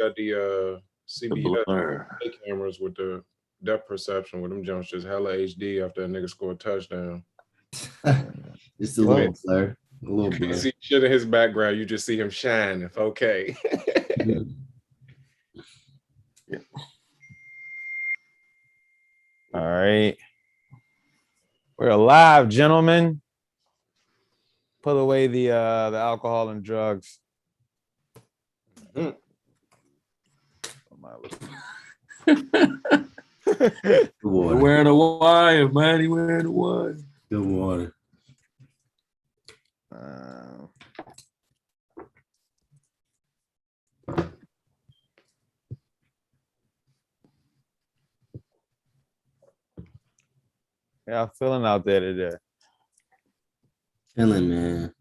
got the The CBS blur. cameras with the depth perception with them jumps just hella HD after that nigga scored a touchdown. Just a You little can't- blur. A little You can't blur. see shit in his background. You just see him shine. If okay. All right. We're alive, gentlemen. Put away the alcohol and drugs. Mhm. Good water. Wearing a wire, man. He wearing a wire. Good water. Yeah, I'm feeling out there today. Chilling, man.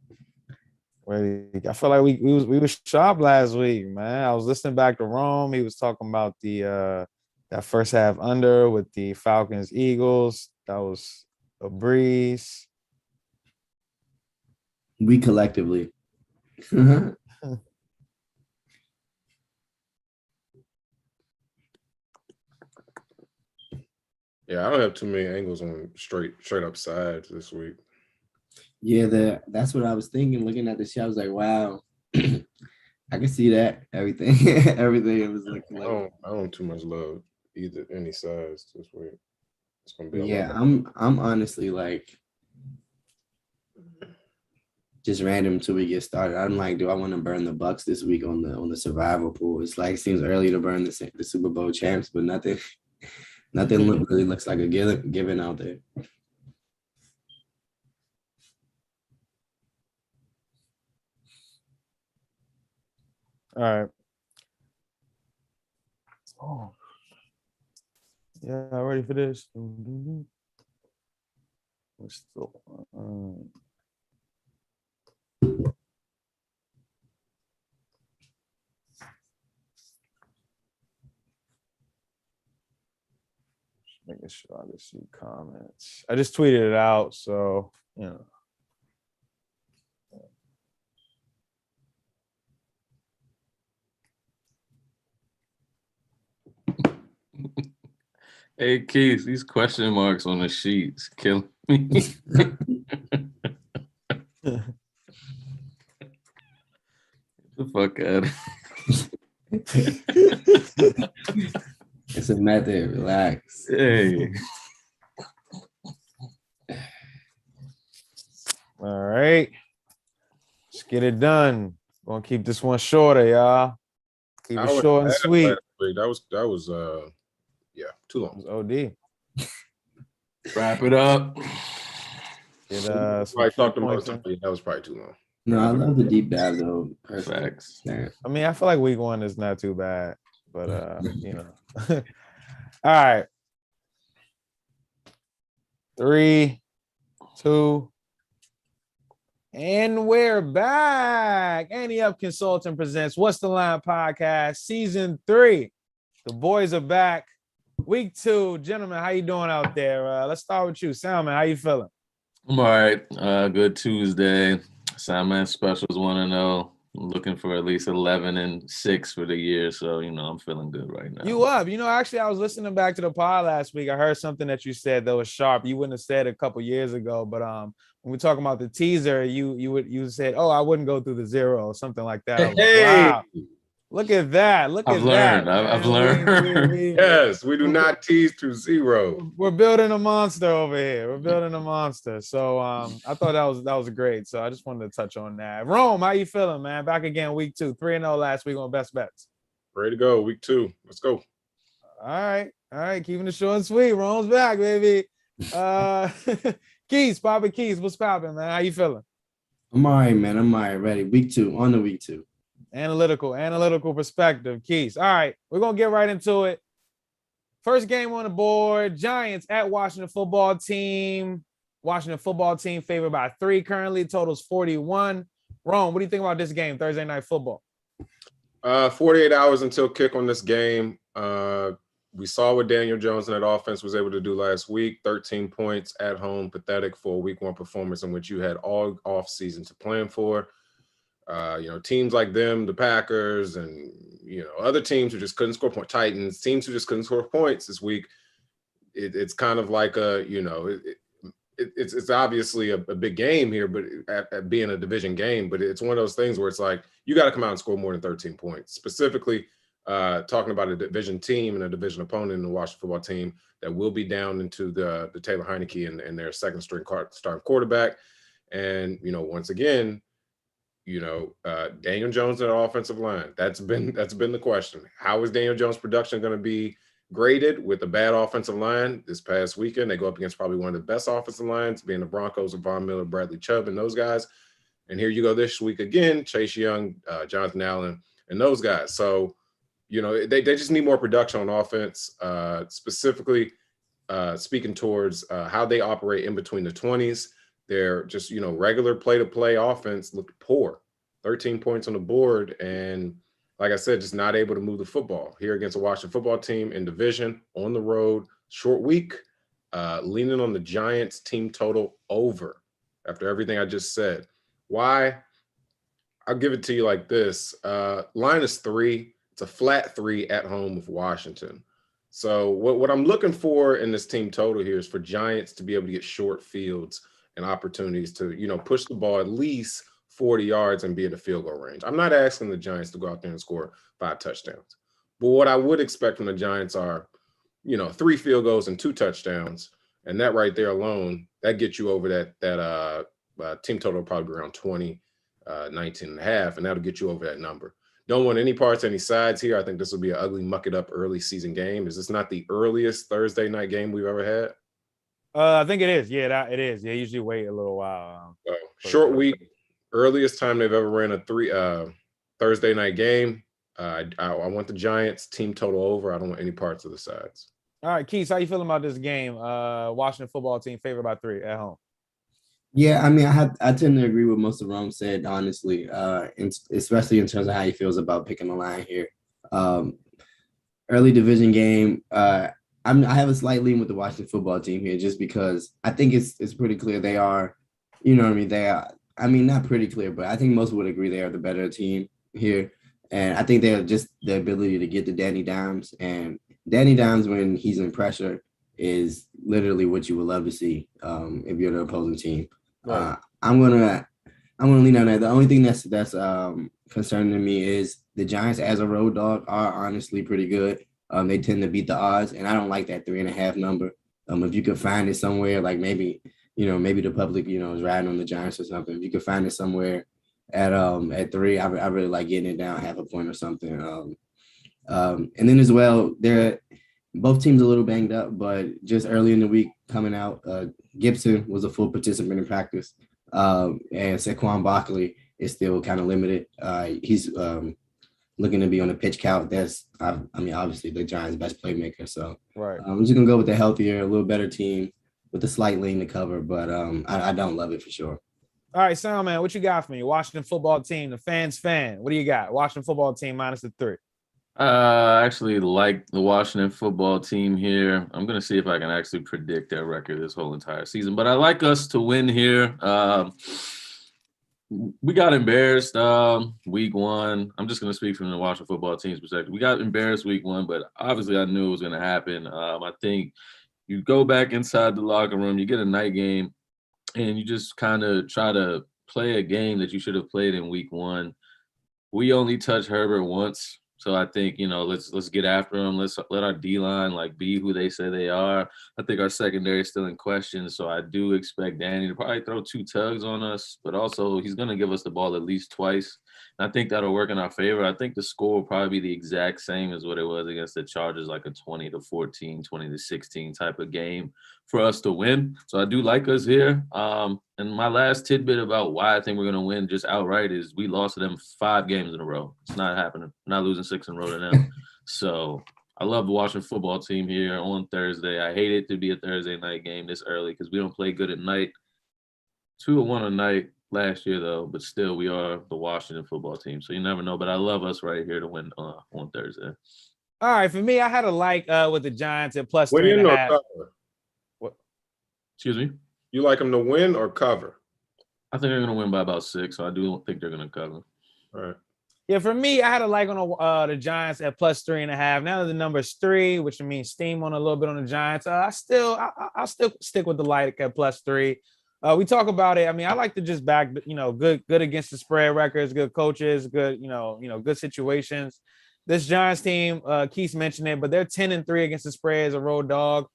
I feel like we was sharp last week, man. I was listening back to Rome. He was talking about the that first half under with the Falcons Eagles. That was a breeze. We collectively. Yeah, I don't have too many angles on straight up sides this week. Yeah, that's what I was thinking. Looking at the show, I was like, wow, I can see that. Everything, everything. It was looking I like. don't too much love either any sides this week. It's gonna be a Yeah, lot. I'm honestly like just random until we get started. I'm like, do I want to burn the Bucks this week on the survival pool? It's like it seems early to burn the Super Bowl champs, but nothing really looks like a given out there. All right. Oh. Yeah, ready for this. We're still just making sure I can see comments. I just tweeted it out, so you know. Hey Keith, these question marks on the sheets killing me. The fuck out of It's a method. Relax. Hey. All right. Let's get it done. Gonna keep this one shorter, y'all. Keep I it was short and mad sweet. last week. That was yeah, too long. It was OD. Wrap it up. Get I some key talked about points in. something. That was probably too long. No, I love the deep dive though. Personally. Facts. Yeah. I mean, I feel like week one is not too bad, but you know. All right. 3, 2, and we're back. Annie Up Consulting presents What's the Line podcast, season 3. The boys are back. Week 2, gentlemen, how you doing out there? Let's start with you, Salmon. How you feeling? I'm all right. Good Tuesday. Sandman Specials 1-0. I'm looking for at least 11-6 for the year. So, you know, I'm feeling good right now. You up? You know, actually, I was listening back to the pod last week. I heard something that you said that was sharp. You wouldn't have said it a couple years ago, but when we're talking about the teaser, you said, "Oh, I wouldn't go through the 0," or something like that. I was like, wow, look at that! Look I've at learned. that! I've learned. Yes, we do not tease through 0. We're building a monster over here. We're building a monster. So I thought that was great. So I just wanted to touch on that. Rome, how you feeling, man? Back again, week 2, 3-0 last week on Best Bets. Ready to go, week 2. Let's go. All right, keeping it short and sweet. Rome's back, baby. Keys, Papa Keys, what's popping, man? How you feeling? I'm all right, man. I'm all right. Ready. Week 2. On to week 2. Analytical perspective, Keys. All right, we're gonna get right into it. First game on the board: Giants at Washington football team. Washington football team favored by 3 currently. Totals 41. Rome, what do you think about this game, Thursday Night Football? 48 hours until kick on this game. We saw what Daniel Jones and that offense was able to do last week. 13 points at home, pathetic for a week 1 performance in which you had all off season to plan for. Teams like them, the Packers, and other teams who just couldn't score points, Titans, teams who just couldn't score points this week. It's kind of like it's obviously a big game here, but at being a division game, but it's one of those things where it's like you got to come out and score more than 13 points. Specifically, talking about a division team and a division opponent in the Washington football team that will be down into the Taylor Heineke and their second string starting quarterback. And once again, Daniel Jones and the offensive line. That's been the question. How is Daniel Jones' production going to be graded with a bad offensive line? This past weekend, they go up against probably one of the best offensive lines, being the Broncos of Von Miller, Bradley Chubb, and those guys. And here you go this week again, Chase Young, Jonathan Allen, and those guys. So, they just need more production on offense, specifically speaking towards how they operate in between the 20s. They're just, regular play-to-play offense looked poor. 13 points on the board. And like I said, just not able to move the football here against a Washington football team in division, on the road, short week, leaning on the Giants team total over after everything I just said. Why? I'll give it to you like this. Line is 3. It's a flat 3 at home with Washington. So what I'm looking for in this team total here is for Giants to be able to get short fields and opportunities to, push the ball at least 40 yards and be in the field goal range. I'm not asking the Giants to go out there and score 5 touchdowns. But what I would expect from the Giants are, 3 field goals and 2 touchdowns. And that right there alone, that gets you over that team total probably around 20, 19 and a half, and that'll get you over that number. Don't want any parts, any sides here. I think this will be an ugly, muck it up early season game. Is this not the earliest Thursday night game we've ever had? I think it is. Yeah, it is. They usually wait a little while. Short week, earliest time they've ever ran a Thursday night game. I want the Giants team total over. I don't want any parts of the sides. All right, Keith, how you feeling about this game? Washington football team favored by 3 at home. Yeah, I mean, I tend to agree with most of what Rome said, honestly, especially in terms of how he feels about picking the line here. Early division game. I have a slight lean with the Washington football team here, just because I think it's pretty clear they are, they are. I mean, not pretty clear, but I think most would agree they are the better team here. And I think they're just the ability to get to Danny Dimes. And Danny Dimes, when he's in pressure, is literally what you would love to see if you're the opposing team. Right. I'm gonna lean on that. The only thing that's concerning to me is the Giants as a road dog are honestly pretty good. They tend to beat the odds, and I don't like that 3.5 number. If you could find it somewhere, like maybe the public, is riding on the Giants or something. If you could find it somewhere at 3, I really like getting it down 0.5 point or something. And then as well, both teams a little banged up, but just early in the week coming out, Gibson was a full participant in practice, and Saquon Barkley is still kind of limited. He's looking to be on the pitch count. That's, obviously the Giants' best playmaker. So right. I'm just gonna go with the healthier, a little better team with a slight lean to cover, but I don't love it for sure. All right, Sound Man, what you got for me? Washington football team, the fans fan. What do you got? Washington football team minus the 3. I actually like the Washington football team here. I'm going to see if I can actually predict their record this whole entire season. But I like us to win here. We got embarrassed week 1. I'm just going to speak from the Washington football team's perspective. We got embarrassed week 1, but obviously I knew it was going to happen. I think you go back inside the locker room, you get a night game, and you just kind of try to play a game that you should have played in week 1. We only touched Herbert once. So I think, let's get after them. Let's let our D-line be who they say they are. I think our secondary is still in question. So I do expect Danny to probably throw 2 tugs on us, but also he's going to give us the ball at least twice. And I think that'll work in our favor. I think the score will probably be the exact same as what it was against the Chargers, like a 20-14, 20-16 type of game for us to win. So I do like us here. And my last tidbit about why I think we're going to win just outright is we lost to them 5 games in a row. It's not happening. We're not losing 6 in a row to them. So I love the Washington football team here on Thursday. I hate it to be a Thursday night game this early because we don't play good at night. 2-1 a night last year, though, but still we are the Washington football team. So you never know, but I love us right here to win on Thursday. All right, for me, I had a like with the Giants at plus Win 3.5. cover? What? Excuse me? You like them to win or cover? I think they're going to win by about 6, so I do think they're going to cover. All right. Yeah, for me, I had a like on the Giants at +3.5. Now that the number's 3, which means steam on a little bit on the Giants. I'll still stick with the like at +3. We talk about it. I mean, I like to just back, good against the spread records, good coaches, good, good situations. This Giants team, Keith mentioned it, but they're 10-3 against the spread as a road dog.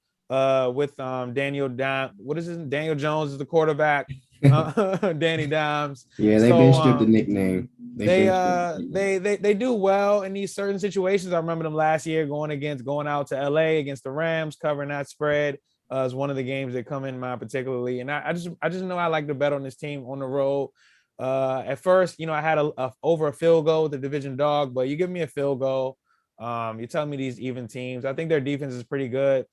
With Daniel Jones is the quarterback. Danny Dimes. Yeah, they've been stripped the nickname. They do well in these certain situations. I remember them last year going out to LA against the Rams, covering that spread. Is one of the games that come in mind particularly. And I just know I like to bet on this team on the road. At first, I had over a field goal with the division dog, but you give me a field goal. You're telling me these even teams. I think their defense is pretty good.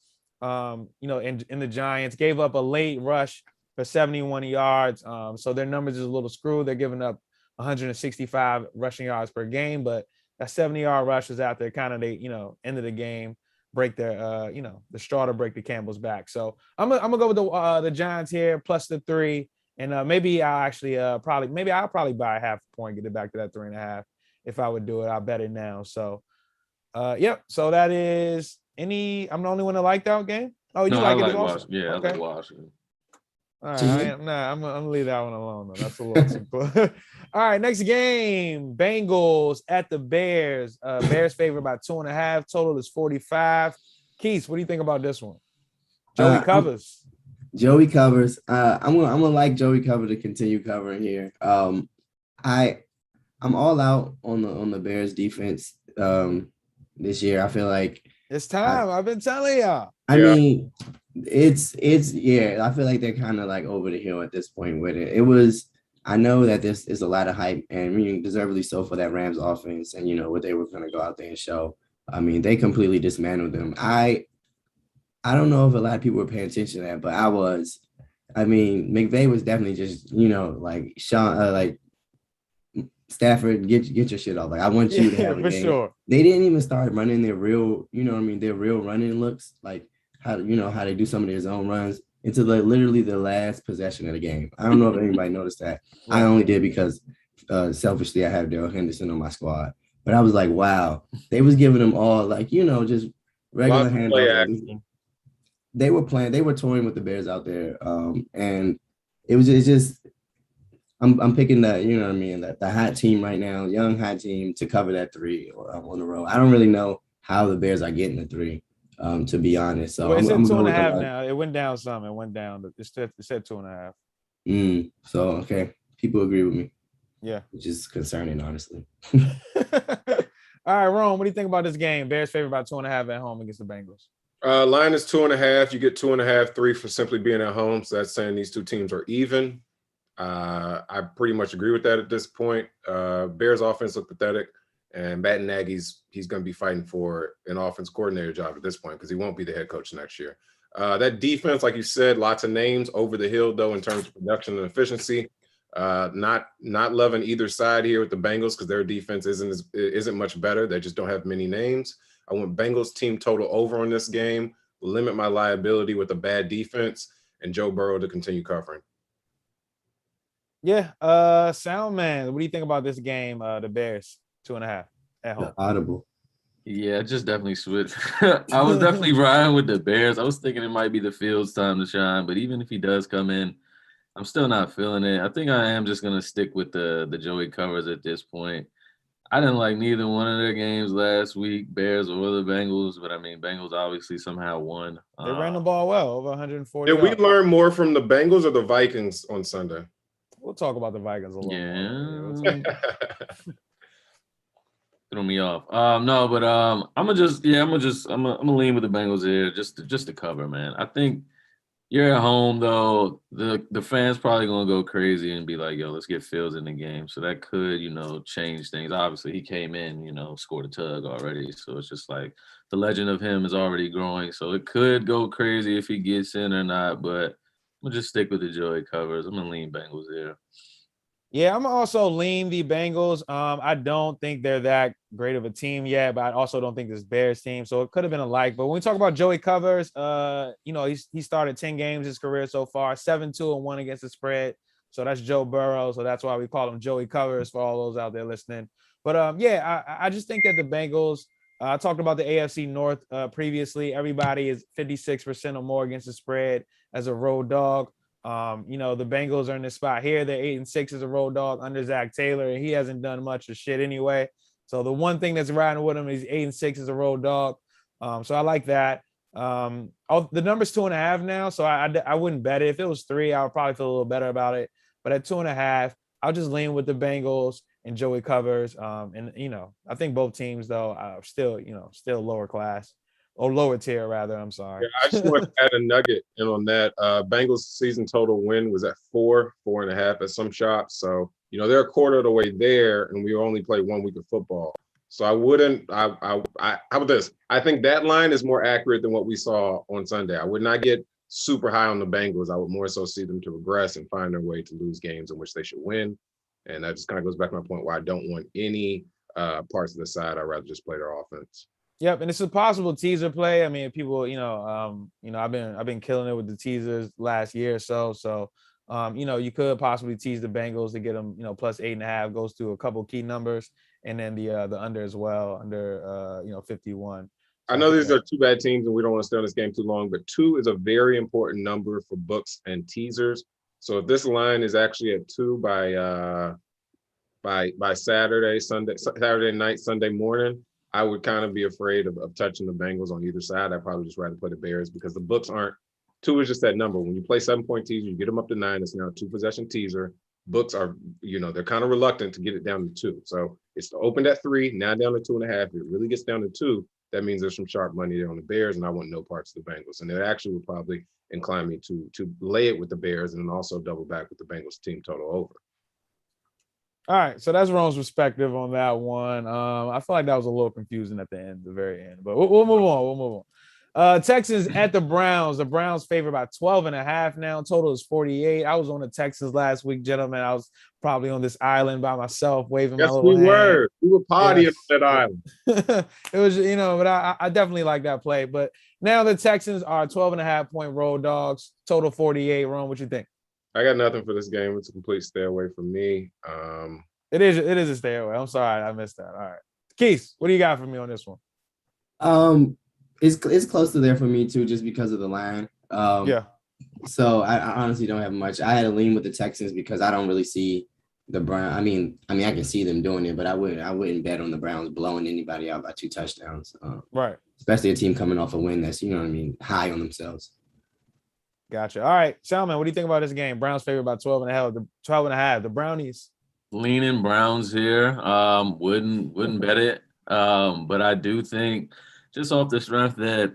In the Giants gave up a late rush for 71 yards. So their numbers is a little screwed. They're giving up 165 rushing yards per game, but that 70-yard rush is out there kind of end of the game, break their the straw to break the Campbell's back. So I'm gonna go with the Giants here plus the 3, and maybe I'll actually I'll probably buy a half point, get it back to that 3.5 if I would do it. I'll bet it now. So yep. So that is I'm the only one that liked that game. Oh, you like it also? Yeah, okay. I like Washington. All right, I'm gonna leave that one alone though. That's a little simple. All right, next game: Bengals at the Bears. Bears favored by 2.5. Total is 45. Keith, what do you think about this one? Joey covers. Joey covers. I'm gonna like Joey cover to continue covering here. I'm all out on the Bears defense this year. I feel like it's time. I've been telling y'all. I mean, it's I feel like they're kind of like over the hill at this point with it. I know that this is a lot of hype and deservedly so for that Rams offense and what they were going to go out there and show. I mean, they completely dismantled them. I don't know if a lot of people were paying attention to that, but I was. I mean, McVay was definitely just like Sean, like Stafford, get your shit off. Like I want you to have a game. Sure. They didn't even start running their real, their real running looks like how they do some of their zone runs into literally the last possession of the game. I don't know if anybody noticed that. Right. I only did because selfishly I have Darrell Henderson on my squad. But I was like, wow, they was giving them all just regular handoffs. They were toying with the Bears out there, and it's just I'm picking the hot team right now, young hot team to cover that 3 on the road. I don't really know how the Bears are getting the 3. To be honest, so it's at 2.5 now. It went down some. It went down. It said 2.5. So okay, people agree with me. Yeah, which is concerning, honestly. All right, Rome, what do you think about this game? Bears favored by 2.5 at home against the Bengals. Line is 2.5. You get 2.5, 3 for simply being at home. So that's saying these two teams are even. I pretty much agree with that at this point. Bears offense look pathetic. And Matt Nagy's he's going to be fighting for an offense coordinator job at this point because he won't be the head coach next year. That defense, like you said, lots of names over the hill, though, in terms of production and efficiency. Not loving either side here with the Bengals because their defense isn't much better. They just don't have many names. I want Bengals team total over on this game, limit my liability with a bad defense, and Joe Burrow to continue covering. Yeah, Sound Man, what do you think about this game? The Bears 2.5 at home. Audible. Yeah, I just definitely switched. I was definitely riding with the Bears. I was thinking it might be the Fields' time to shine, but even if he does come in, I'm still not feeling it. I think I am just gonna stick with the Joey covers at this point. I didn't like neither one of their games last week, Bears or the Bengals, but I mean, Bengals obviously somehow won. They ran the ball well, over 140. Did we learn more from the Bengals or the Vikings on Sunday? We'll talk about the Vikings a little more. Threw me off. No, but I'm gonna lean with the Bengals here just to cover, man. I think you're at home though. The fans probably gonna go crazy and be like, yo, let's get Fields in the game. So that could, change things. Obviously he came in, scored a tug already. So it's just like the legend of him is already growing. So it could go crazy if he gets in or not, but I'm gonna just stick with the Joey covers. I'm gonna lean Bengals here. Yeah, I'm also lean the Bengals. I don't think they're that great of a team yet, but I also don't think this Bears team. So it could have been a like. But when we talk about Joey covers, he started 10 games his career so far, 7-2-1 against the spread. So that's Joe Burrow. So that's why we call him Joey Covers for all those out there listening. But yeah, I just think that the Bengals. I talked about the AFC North previously. Everybody is 56% or more against the spread as a road dog. The Bengals are in this spot here. They're 8-6 as a road dog under Zach Taylor, and he hasn't done much of shit anyway. So the one thing that's riding with him is 8-6 as a road dog. So I like that. The number's 2.5 now, so I wouldn't bet it. If it was 3, I would probably feel a little better about it. But at 2.5, I'll just lean with the Bengals and Joey Covers. I think both teams though are still lower class or lower tier rather. I'm sorry. Yeah, I just want to add a nugget in on that. Bengals season total win was at 4.5 at some shops. So, they're a quarter of the way there, and we only play 1 week of football. So I wouldn't. How about this? I think that line is more accurate than what we saw on Sunday. I would not get super high on the Bengals. I would more so see them to regress and find their way to lose games in which they should win. And that just kind of goes back to my point why I don't want any parts of the side. I'd rather just play their offense. Yep, and it's a possible teaser play. I mean, people, I've been killing it with the teasers last year or so. So, you could possibly tease the Bengals to get them, plus 8.5 goes to a couple key numbers, and then the under as well, under 51. I know these are two bad teams, and we don't want to stay on this game too long, but 2 is a very important number for books and teasers. So if this line is actually at 2 by Saturday night, Sunday morning, I would kind of be afraid of touching the Bengals on either side. I'd probably just rather play the Bears because the books aren't. 2 is just that number. When you play 7-point teaser, you get them up to 9. It's now a 2-possession teaser. Books are, they're kind of reluctant to get it down to 2. So it's opened at 3, now down to 2.5. If it really gets down to 2, that means there's some sharp money there on the Bears, and I want no parts of the Bengals. And it actually would probably incline me to lay it with the Bears and then also double back with the Bengals team total over. All right, so that's Rome's perspective on that one. I feel like that was a little confusing at the very end, but we'll move on. Texans at the Browns. The Browns favored by 12.5 now. Total is 48. I was on the Texans last week, gentlemen. I was probably on this island by myself, waving my little hand. We were partying on that island. It was, but I definitely like that play. But now the Texans are 12.5-point road dogs. Total 48. Rome, what you think? I got nothing for this game. It's a complete stay away from me. It is a stay away. I'm sorry, I missed that. All right, Keith, what do you got for me on this one? It's close to there for me too, just because of the line. Yeah. So I honestly don't have much. I had to lean with the Texans because I don't really see the Browns. I mean, I can see them doing it, but I wouldn't bet on the Browns blowing anybody out by 2 touchdowns. Right. Especially a team coming off a win that's high on themselves. Gotcha. All right, Salman, what do you think about this game? Browns favored by 12.5. The Brownies. Leaning Browns here. Wouldn't bet it. But I do think just off the strength that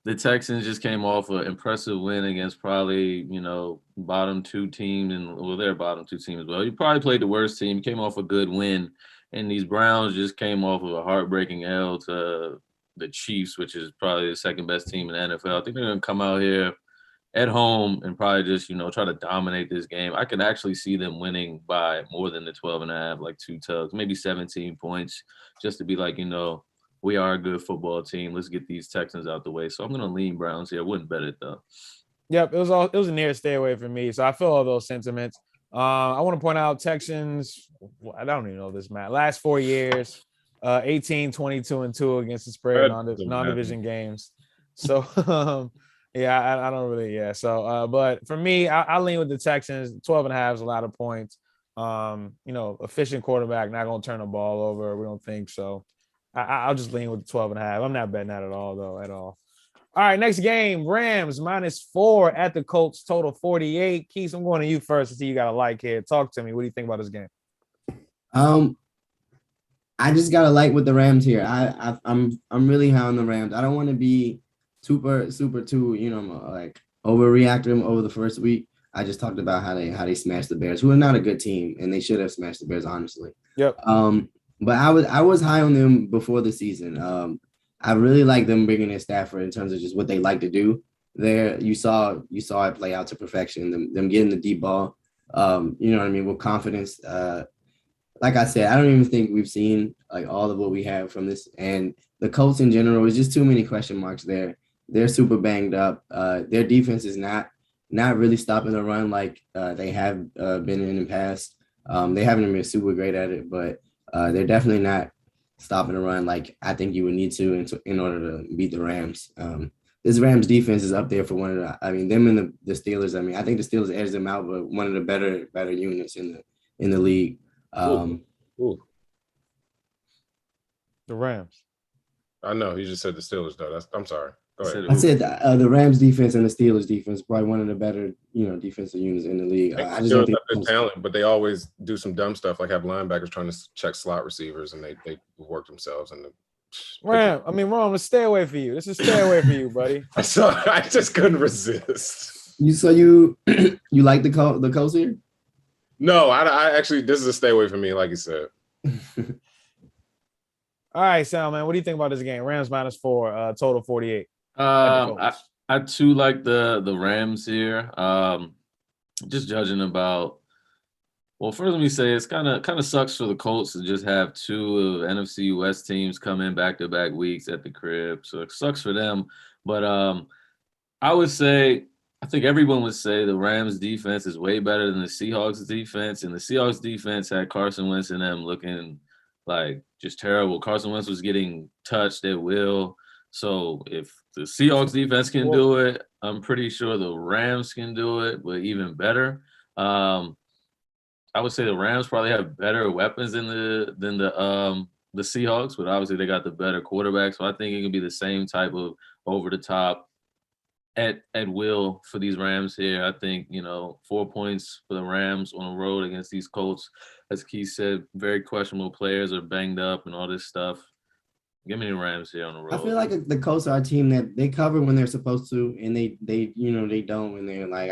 the Texans just came off an impressive win against probably, bottom 2 team and their bottom 2 team as well. You probably played the worst team, came off a good win, and these Browns just came off of a heartbreaking L to the Chiefs, which is probably the second best team in the NFL. I think they're going to come out here at home and probably just, try to dominate this game. I could actually see them winning by more than the 12.5, like 2 tugs, maybe 17 points, just to be like, we are a good football team. Let's get these Texans out the way. So I'm going to lean Browns here. I wouldn't bet it, though. Yep, it was a near stay away for me. So I feel all those sentiments. I want to point out Texans, I don't even know this, Matt. Last 4 years, 18, 22, and 2 against the spread non-division games. So, yeah, I don't really, yeah. So, but for me, I lean with the Texans. 12.5 is a lot of points. Efficient quarterback, not going to turn the ball over. We don't think so. I'll just lean with the 12.5. I'm not betting that at all, though, at all. All right, next game, Rams -4 at the Colts, total 48. Keith, I'm going to you first to see you got a like here. Talk to me. What do you think about this game? I just got to like with the Rams here. I'm really high on the Rams. I don't want to be super too, like overreacting over the first week. I just talked about how they smashed the Bears, who are not a good team, and they should have smashed the Bears, honestly. Yep. But I was high on them before the season. I really like them bringing in Stafford in terms of just what they like to do there. You saw it play out to perfection. Them getting the deep ball, with confidence. Like I said, I don't even think we've seen like all of what we have from this. And the Colts in general is just too many question marks there. They're super banged up. Their defense is not not really stopping the run like they have been in the past. They haven't been super great at it, but they're definitely not stopping the run like I think you would need to in order to beat the Rams. This Rams defense is up there for one of the. I mean, them and the Steelers. I mean, I think the Steelers edged them out, but one of the better units in the league. Ooh. The Rams. I know he just said the Steelers though. I'm sorry. Go ahead. I said the Rams defense and the Steelers defense probably one of the better, defensive units in the league. I just don't think good talent, but they always do some dumb stuff like have linebackers trying to check slot receivers and they work themselves and Ram, let's stay away from you. This is stay away from you, buddy. So I just couldn't resist. You like the Colts here? No, I actually this is a stay away from me, like you said. All right, Sal, man, what do you think about this game? Rams -4, total 48. I too like the Rams here. Just judging about. Well, first let me say it's kind of sucks for the Colts to just have two of NFC West teams come in back-to-back weeks at the crib. So it sucks for them. But I would say I think everyone would say the Rams defense is way better than the Seahawks defense, and the Seahawks defense had Carson Wentz and them looking like just terrible. Carson Wentz was getting touched at will. So if the Seahawks defense can do it, I'm pretty sure the Rams can do it, but even better. I would say the Rams probably have better weapons than the Seahawks, but obviously they got the better quarterback. So I think it can be the same type of over the top at will for these Rams here. I think 4 points for the Rams on the road against these Colts. As Keith said, very questionable players are banged up and all this stuff. Give me the Rams here on the road. I feel like the Colts are a team that they cover when they're supposed to, and they don't when they're like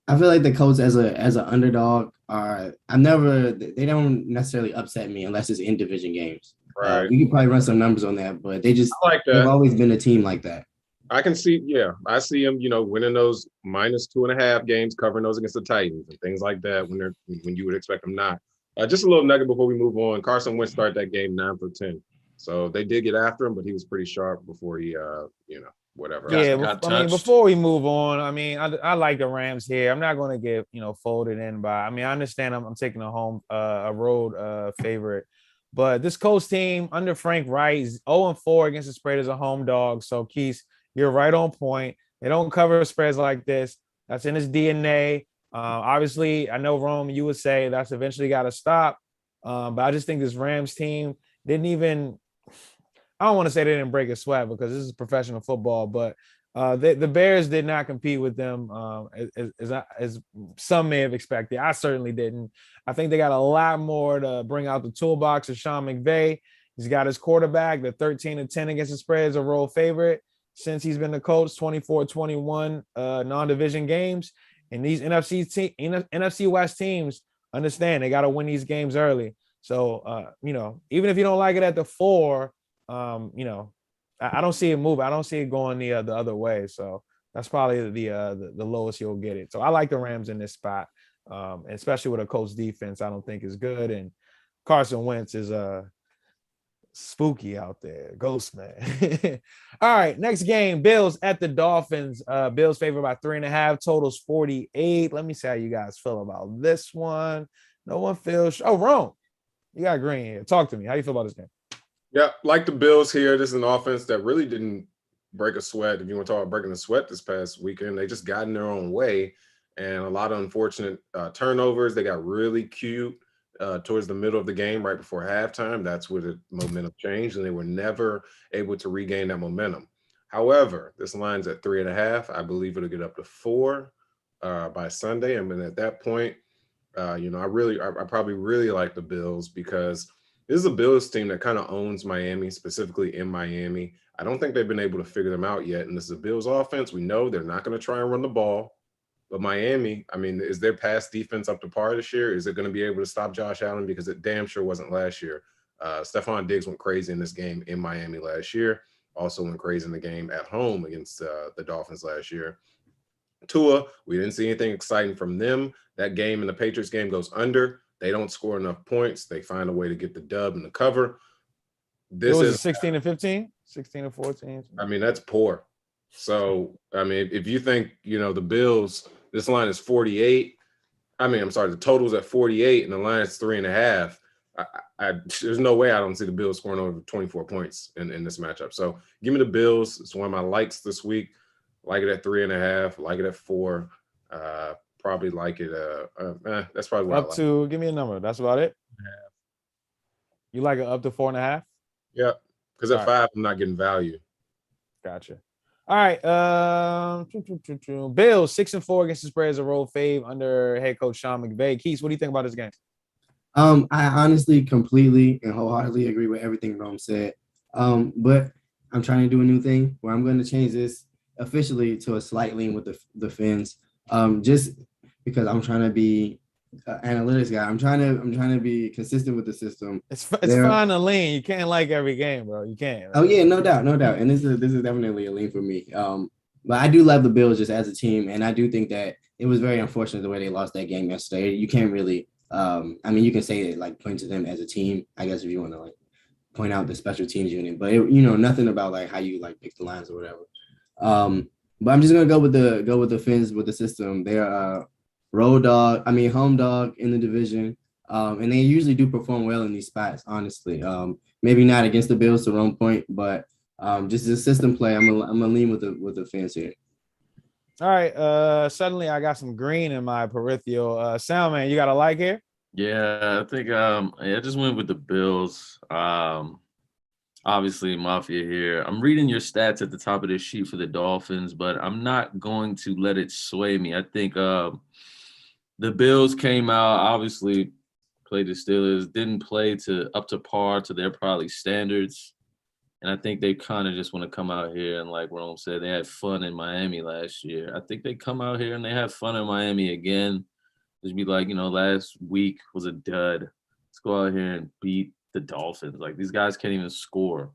I feel like the Colts as an underdog they don't necessarily upset me unless it's in division games. Right. We could probably run some numbers on that, but they've always been a team like that. I can see, I see them, winning those -2.5 games, covering those against the Titans and things like that when you would expect them not. Just a little nugget before we move on. Carson Wentz started that game 9 for 10. So they did get after him, but he was pretty sharp before he, whatever. Yeah, before we move on, I like the Rams here. I'm not going to get, folded in by. I understand I'm taking a road favorite, but this Colts team under Frank Reich is 0-4 against the spread as a home dog. So Keith, you're right on point. They don't cover spreads like this. That's in his DNA. Obviously, I know Rome, you would say that's eventually got to stop. But I just think this Rams team didn't even. I don't want to say they didn't break a sweat because this is professional football, but the Bears did not compete with them as some may have expected. I certainly didn't. I think they got a lot more to bring out the toolbox of Sean McVay. He's got his quarterback, the 13-10 against the spread is a road favorite since he's been the coach, 24-21 non-division games. And these NFC West teams understand they got to win these games early. So, even if you don't like it at the 4, I don't see it moving. I don't see it going the other way. So that's probably the lowest you'll get it. So I like the Rams in this spot, especially with a Colts defense. I don't think is good, and Carson Wentz is spooky out there, ghost man. All right, next game: Bills at the Dolphins. Bills favored by 3.5. Totals 48. Let me see how you guys feel about this one. No one feels. Oh, Rome, you got green here. Talk to me. How you feel about this game? Yeah, like the Bills here. This is an offense that really didn't break a sweat. If you want to talk about breaking a sweat this past weekend, they just got in their own way and a lot of unfortunate turnovers. They got really cute towards the middle of the game, right before halftime. That's where the momentum changed, and they were never able to regain that momentum. However, this line's at 3.5. I believe it'll get up to 4 by Sunday. At that point, I probably really like the Bills because this is a Bills team that kind of owns Miami, specifically in Miami. I don't think they've been able to figure them out yet. And this is a Bills offense. We know they're not going to try and run the ball. But Miami, is their pass defense up to par this year? Is it going to be able to stop Josh Allen? Because it damn sure wasn't last year. Stephon Diggs went crazy in this game in Miami last year. Also went crazy in the game at home against the Dolphins last year. Tua, we didn't see anything exciting from them. That game and the Patriots game goes under. They don't score enough points. They find a way to get the dub and the cover. This is 16-15, 16-14. That's poor. So, I mean, if you think, the Bills, this line is 48. I'm sorry, the total's at 48 and the line is 3.5. There's no way I don't see the Bills scoring over 24 points in this matchup. So give me the Bills. It's one of my likes this week. Like it at 3.5, like it at 4. Probably like it. That's probably what I Up like. to, give me a number. That's about it. You like it up to 4.5? Yeah, because at All 5, I'm not getting value. Gotcha. All right. Bills 6-4 against the spread as a road fave under head coach Sean McVay. Keith, what do you think about this game? I honestly completely and wholeheartedly agree with everything Rome said. But I'm trying to do a new thing where I'm going to change this officially to a slight lean with the Fins. Just because I'm trying to be analytics guy. I'm trying to be consistent with the system. It's fine to lean. You can't like every game, bro. You can't. Oh yeah, no doubt. And this is definitely a lean for me. But I do love the Bills just as a team, and I do think that it was very unfortunate the way they lost that game yesterday. You can't really, you can say it like point to them as a team, I guess, if you want to like point out the special teams unit, but nothing about like how you like pick the lines or whatever. But I'm just gonna go with the Fins with the system. They're home dog in the division. And they usually do perform well in these spots, honestly. Maybe not against the Bills to Rome point, but just as a system play, I'm gonna lean with the Fins here. All right. Suddenly I got some green in my peripheral. Sound man, you got a like here? Yeah, I think I just went with the Bills. Obviously Mafia here. I'm reading your stats at the top of this sheet for the Dolphins, but I'm not going to let it sway me. I think the Bills came out, obviously played the Steelers, didn't play up to par to their probably standards. And I think they kind of just want to come out here and, like Rome said, they had fun in Miami last year. I think they come out here and they have fun in Miami again. Just be like, last week was a dud. Let's go out here and beat the Dolphins. Like, these guys can't even score.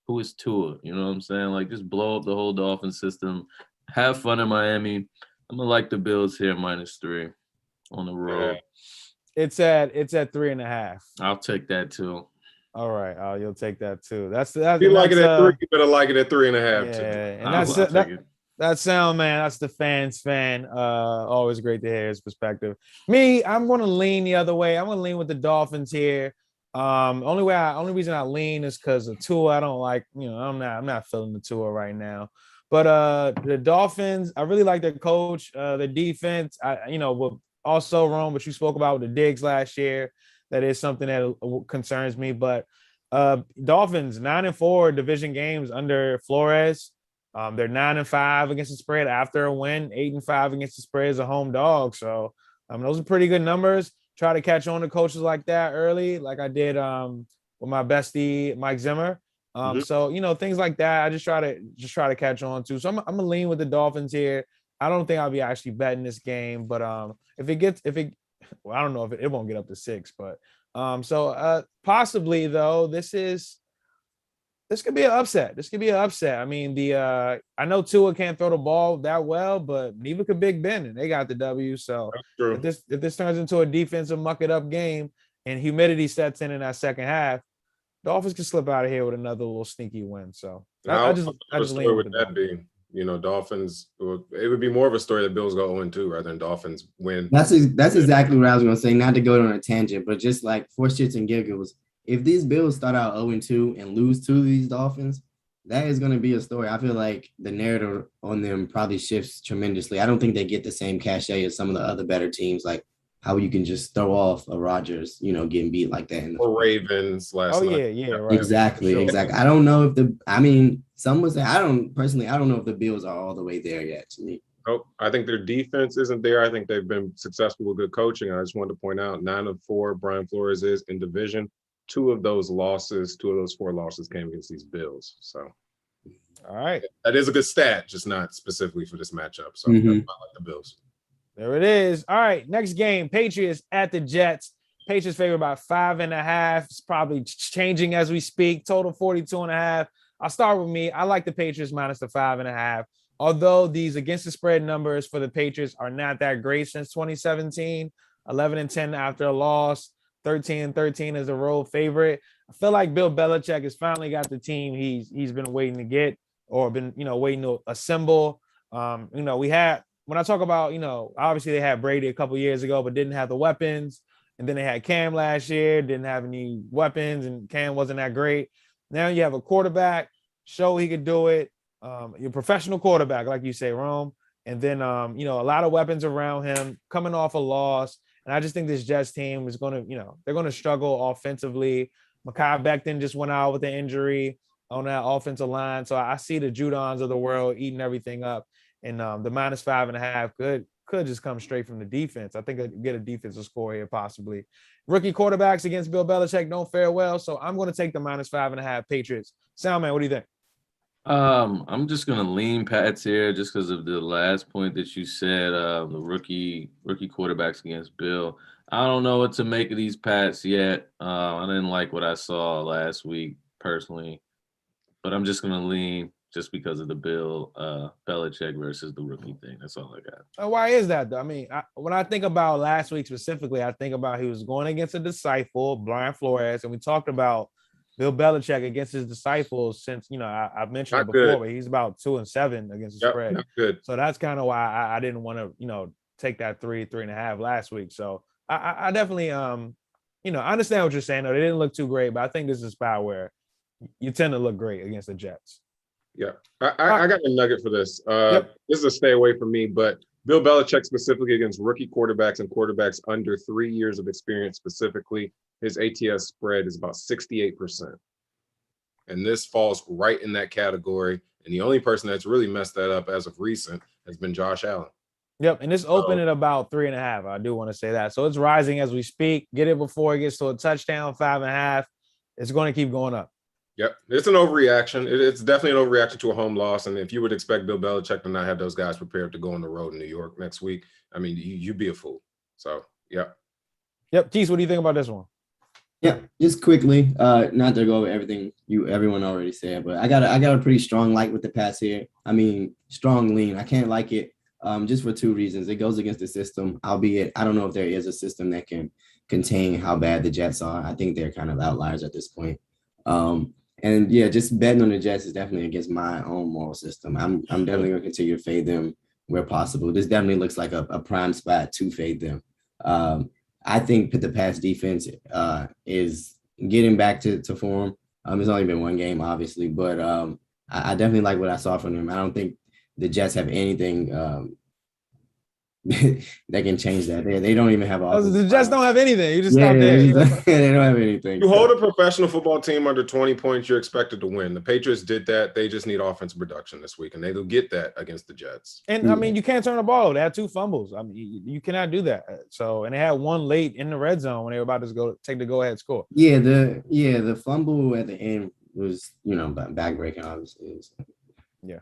Who is Tua? You know what I'm saying? Like, just blow up the whole Dolphin system. Have fun in Miami. I'm going to like the Bills here -3 on the road. It's at 3.5. I'll take that too. All right. You'll take that too. That's If you like it at 3, you better like it at 3.5 too. And that's sound man. That's the fan. Always great to hear his perspective. Me, I'm gonna lean the other way. I'm gonna lean with the Dolphins here. Only reason I lean is because of Tua. I don't like, I'm not feeling the Tua right now. But the Dolphins, I really like their coach, the defense. Also, Rome, what you spoke about with the Diggs last year, that is something that concerns me. But Dolphins 9-4 division games under Flores. They're 9-5 against the spread after a win, 8-5 against the spread as a home dog. So those are pretty good numbers. Try to catch on to coaches like that early, like I did with my bestie Mike Zimmer. So things like that, I just try to catch on to. So I'm gonna lean with the Dolphins here. I don't think I'll be actually betting this game, but I don't know if it won't get up to 6, but possibly though, this could be an upset. I mean, I know Tua can't throw the ball that well, but neither could Big Ben, and they got the W. So if this turns into a defensive muck it up game and humidity sets in that second half, Dolphins can slip out of here with another little sneaky win. So I just lean with that being. Dolphins, it would be more of a story that Bills go 0-2 rather than Dolphins win. That's exactly what I was going to say. Not to go on a tangent, but just like for shits and giggles, if these Bills start out 0-2 and lose to these Dolphins, that is going to be a story. I feel like the narrative on them probably shifts tremendously. I don't think they get the same cachet as some of the other better teams, like how you can just throw off a Rodgers, getting beat like that. Or Ravens last night. Yeah, right. Exactly. I don't know if some would say, I don't know if the Bills are all the way there yet to me. Oh, I think their defense isn't there. I think they've been successful with good coaching. I just wanted to point out 9-4 Brian Flores is in division. 2 of those 4 losses came against these Bills. So, all right, that is a good stat, just not specifically for this matchup. So, I like the Bills. There it is. All right, next game, Patriots at the Jets. Patriots favored by 5.5. It's probably changing as we speak. Total 42.5. I'll start with me. I like the Patriots minus the 5.5. Although these against the spread numbers for the Patriots are not that great since 2017, 11-10 after a loss, 13-13 as a road favorite. I feel like Bill Belichick has finally got the team he's been waiting to get or been, waiting to assemble. We had, when I talk about, obviously they had Brady a couple years ago, but didn't have the weapons. And then they had Cam last year, didn't have any weapons, and Cam wasn't that great. Now you have a quarterback, show he could do it. You're a professional quarterback, like you say, Rome. And then, a lot of weapons around him, coming off a loss. And I just think this Jets team is going to, they're going to struggle offensively. Mekhi Becton just went out with an injury on that offensive line. So I see the Judons of the world eating everything up. And the -5.5 could just come straight from the defense. I think I get a defensive score here, possibly. Rookie quarterbacks against Bill Belichick don't fare well. So I'm going to take the -5.5 Patriots. Soundman, what do you think? I'm just gonna lean Pats here just because of the last point that you said, the rookie quarterbacks against Bill. I don't know what to make of these Pats yet. I didn't like what I saw last week personally, but I'm just gonna lean just because of the Bill Belichick versus the rookie thing. That's all I got. And why is that, though? I mean, when I think about last week specifically, I think about he was going against a disciple, Brian Flores, and we talked about Bill Belichick against his disciples since, I've mentioned it before, but he's about 2-7 against the spread. Not good. So that's kind of why I didn't want to, take that 3.5 last week. So I definitely, I understand what you're saying, though. They didn't look too great, but I think this is a spot where you tend to look great against the Jets. Yeah, I got a nugget for this. This is a stay away from me, but Bill Belichick specifically against rookie quarterbacks and quarterbacks under 3 years of experience specifically, his ATS spread is about 68%. And this falls right in that category. And the only person that's really messed that up as of recent has been Josh Allen. Yep, and it's open at about 3.5. I do want to say that. So it's rising as we speak. Get it before it gets to a touchdown, 5.5. It's going to keep going up. Yep, it's an overreaction. It's definitely an overreaction to a home loss. And if you would expect Bill Belichick to not have those guys prepared to go on the road in New York next week, I mean, you'd be a fool. So, yeah. Yep, Keith, what do you think about this one? Yeah, just quickly, not to go over everything everyone already said, but I got a pretty strong like with the Pats here. I mean, strong lean. I can't like it just for two reasons. It goes against the system, albeit I don't know if there is a system that can contain how bad the Jets are. I think they're kind of outliers at this point. And yeah, just betting on the Jets is definitely against my own moral system. I'm definitely going to continue to fade them where possible. This definitely looks like a prime spot to fade them. I think the Pats defense is getting back to form. It's only been one game, obviously, but I definitely like what I saw from them. I don't think the Jets have anything that can change that. They don't even have offense. The Jets don't have anything. You just stop there. They don't have anything. You hold a professional football team under 20 points, you're expected to win. The Patriots did that. They just need offensive production this week, and they will get that against the Jets. And, I mean, you can't turn the ball over. They had 2 fumbles. I mean, you cannot do that. So, and they had one late in the red zone when they were about to take the go-ahead score. Yeah, the fumble at the end was, backbreaking, obviously. Yeah.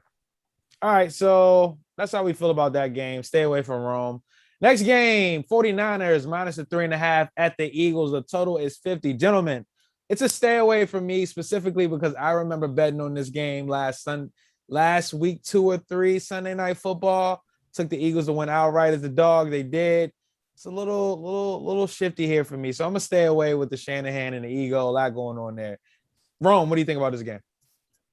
All right, so that's how we feel about that game. Stay away from Rome. Next game, 49ers -3.5 at the Eagles. The total is 50. Gentlemen, it's a stay away from me specifically because I remember betting on this game last week, 2 or 3, Sunday Night Football. Took the Eagles to win outright as the dog. They did. It's a little shifty here for me. So I'm going to stay away with the Shanahan and the Ego. A lot going on there. Rome, what do you think about this game?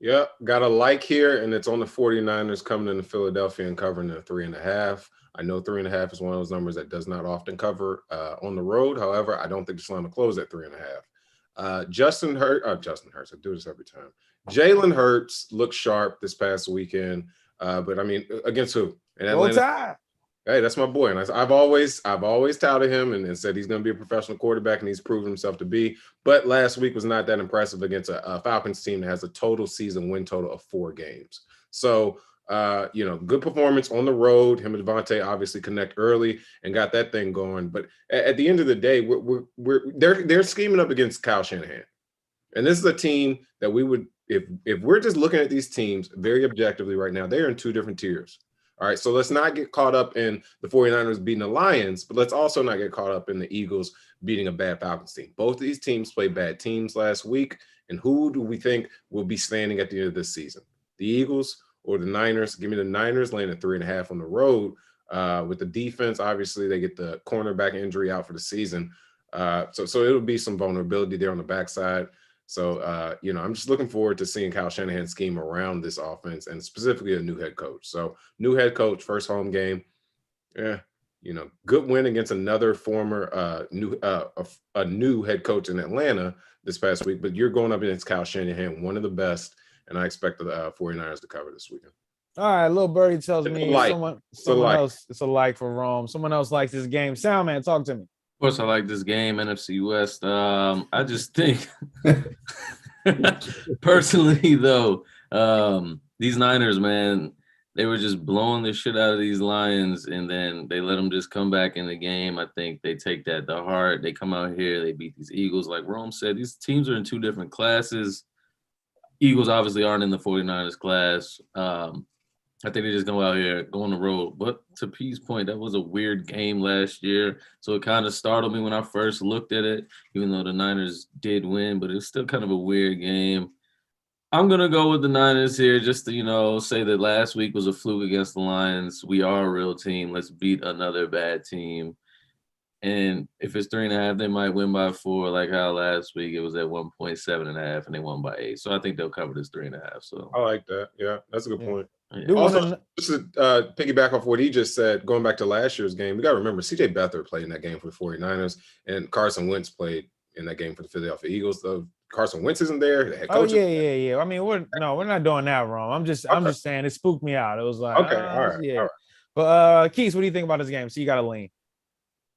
Yeah, got a like here, and it's on the 49ers coming into Philadelphia and covering the 3.5. I know 3.5 is one of those numbers that does not often cover on the road. However, I don't think the slam will close at 3.5. Justin Hurts, I do this every time. Jalen Hurts looked sharp this past weekend, but I mean, against who? In Atlanta. Hey, that's my boy, and I've always touted him and said he's going to be a professional quarterback, and he's proven himself to be. But last week was not that impressive against a Falcons team that has a total season win total of 4 games. So, good performance on the road. Him and Devontae obviously connect early and got that thing going. But at the end of the day, they're scheming up against Kyle Shanahan, and this is a team that we would, if we're just looking at these teams very objectively right now, they're in 2 different tiers. All right, so let's not get caught up in the 49ers beating the Lions, but let's also not get caught up in the Eagles beating a bad Falcons team. Both of these teams played bad teams last week, and who do we think will be standing at the end of this season? The Eagles or the Niners? Give me the Niners laying at 3.5 on the road. With the defense, obviously, they get the cornerback injury out for the season. So it'll be some vulnerability there on the backside. So, I'm just looking forward to seeing Kyle Shanahan scheme around this offense and specifically a new head coach. So, new head coach, first home game. Yeah, good win against another former a new head coach in Atlanta this past week. But you're going up against Kyle Shanahan, one of the best, and I expect the 49ers to cover this weekend. All right, little birdie tells It's me a someone like. else. It's a like for Rome. Someone else likes this game. Soundman, talk to me. Of course, I like this game, NFC West. I just think, personally, though, these Niners, man, they were just blowing the shit out of these Lions, and then they let them just come back in the game. I think they take that to heart. They come out here, they beat these Eagles. Like Rome said, these teams are in two different classes. Eagles obviously aren't in the 49ers class. I think they just go out here, go on the road. But to P's point, that was a weird game last year. So it kind of startled me when I first looked at it, even though the Niners did win, but it's still kind of a weird game. I'm going to go with the Niners here just to, say that last week was a fluke against the Lions. We are a real team. Let's beat another bad team. And if it's 3.5, they might win by 4, like how last week it was at 1.7.5 and they won by 8. So I think they'll cover this 3.5. So I like that. Yeah, that's a good point. Yeah. Also, just to piggyback off what he just said, going back to last year's game, we got to remember CJ Beathard played in that game for the 49ers, and Carson Wentz played in that game for the Philadelphia Eagles. So Carson Wentz isn't there. The head coach yeah. I mean, we're not doing that wrong. I'm just saying it spooked me out. It was like, okay, all right. Yeah. All right. But Keith, what do you think about this game? So you got to lean.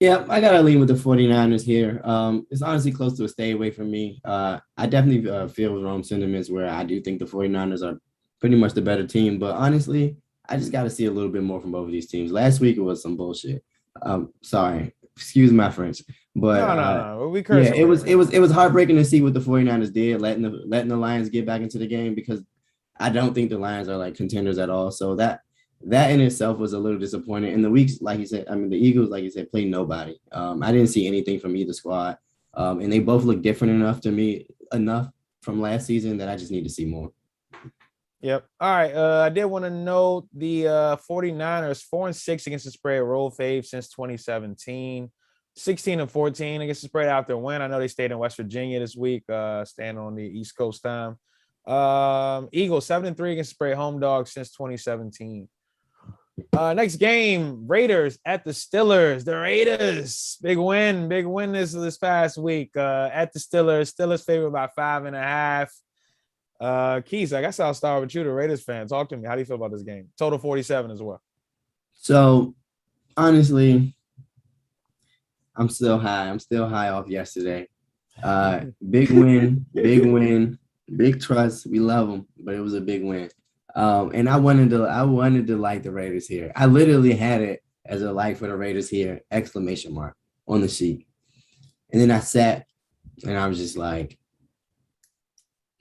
Yeah, I got to lean with the 49ers here. It's honestly close to a stay away from me. I definitely feel with Rome's sentiments where I do think the 49ers are pretty much the better team. But honestly, I just got to see a little bit more from both of these teams. Last week, it was some bullshit. Sorry. Excuse my French. But no. We cursed. Yeah, it was heartbreaking to see what the 49ers did, letting the Lions get back into the game, because I don't think the Lions are like contenders at all. So that in itself was a little disappointing. In the weeks, like you said, the Eagles, like you said, played nobody. I didn't see anything from either squad. And they both look different enough from last season that I just need to see more. Yep. All right. I did want to note the 49ers 4-6 against the spread, roll fave since 2017. 16-14 against the spread after a win. I know they stayed in West Virginia this week, staying on the East Coast time. Eagles 7-3 against the spread, home dog since 2017. Next game, Raiders at the Steelers. The Raiders, big win this past week at the Steelers. Steelers favored by 5.5. Keith, I guess I'll start with you, the Raiders fan. Talk to me. How do you feel about this game? Total 47 as well. So, honestly, I'm still high. I'm still high off yesterday. Big win, big trust. We love them, but it was a big win. And I wanted to like the Raiders here. I literally had it as a like for the Raiders here, ! On the sheet. And then I sat and I was just like,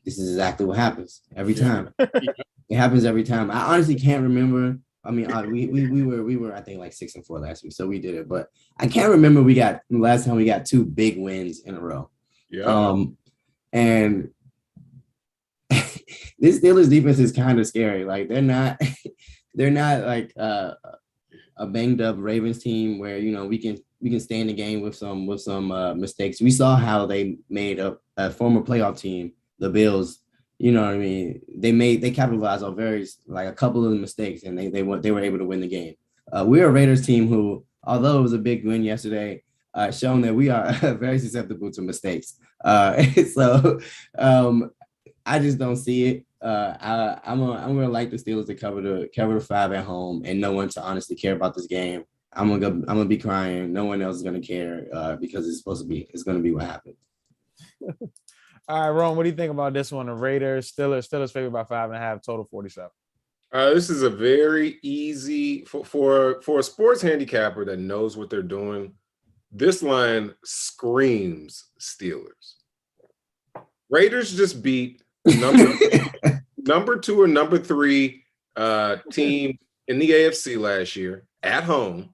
this is exactly what happens every time. It happens every time. I honestly can't remember. I mean, we were I think like 6-4 last week, so we did it. But I can't remember last time we got 2 big wins in a row. Yeah. And this Steelers defense is kind of scary. Like they're not like a banged up Ravens team where we can stay in the game with some mistakes. We saw how they made a former playoff team, the Bills. You know what I mean? They capitalized on a couple of the mistakes, and they were able to win the game. We're a Raiders team who, although it was a big win yesterday, shown that we are very susceptible to mistakes. So I just don't see it. I'm gonna like the Steelers to cover the 5 at home, and no one to honestly care about this game. I'm gonna be crying. No one else is gonna care because it's gonna be what happens. All right, Ron, what do you think about this one? The Raiders, Steelers favored by 5.5, total 47. This is a very easy for a sports handicapper that knows what they're doing. This line screams Steelers. Raiders just beat number 2 or number 3 team in the AFC last year at home.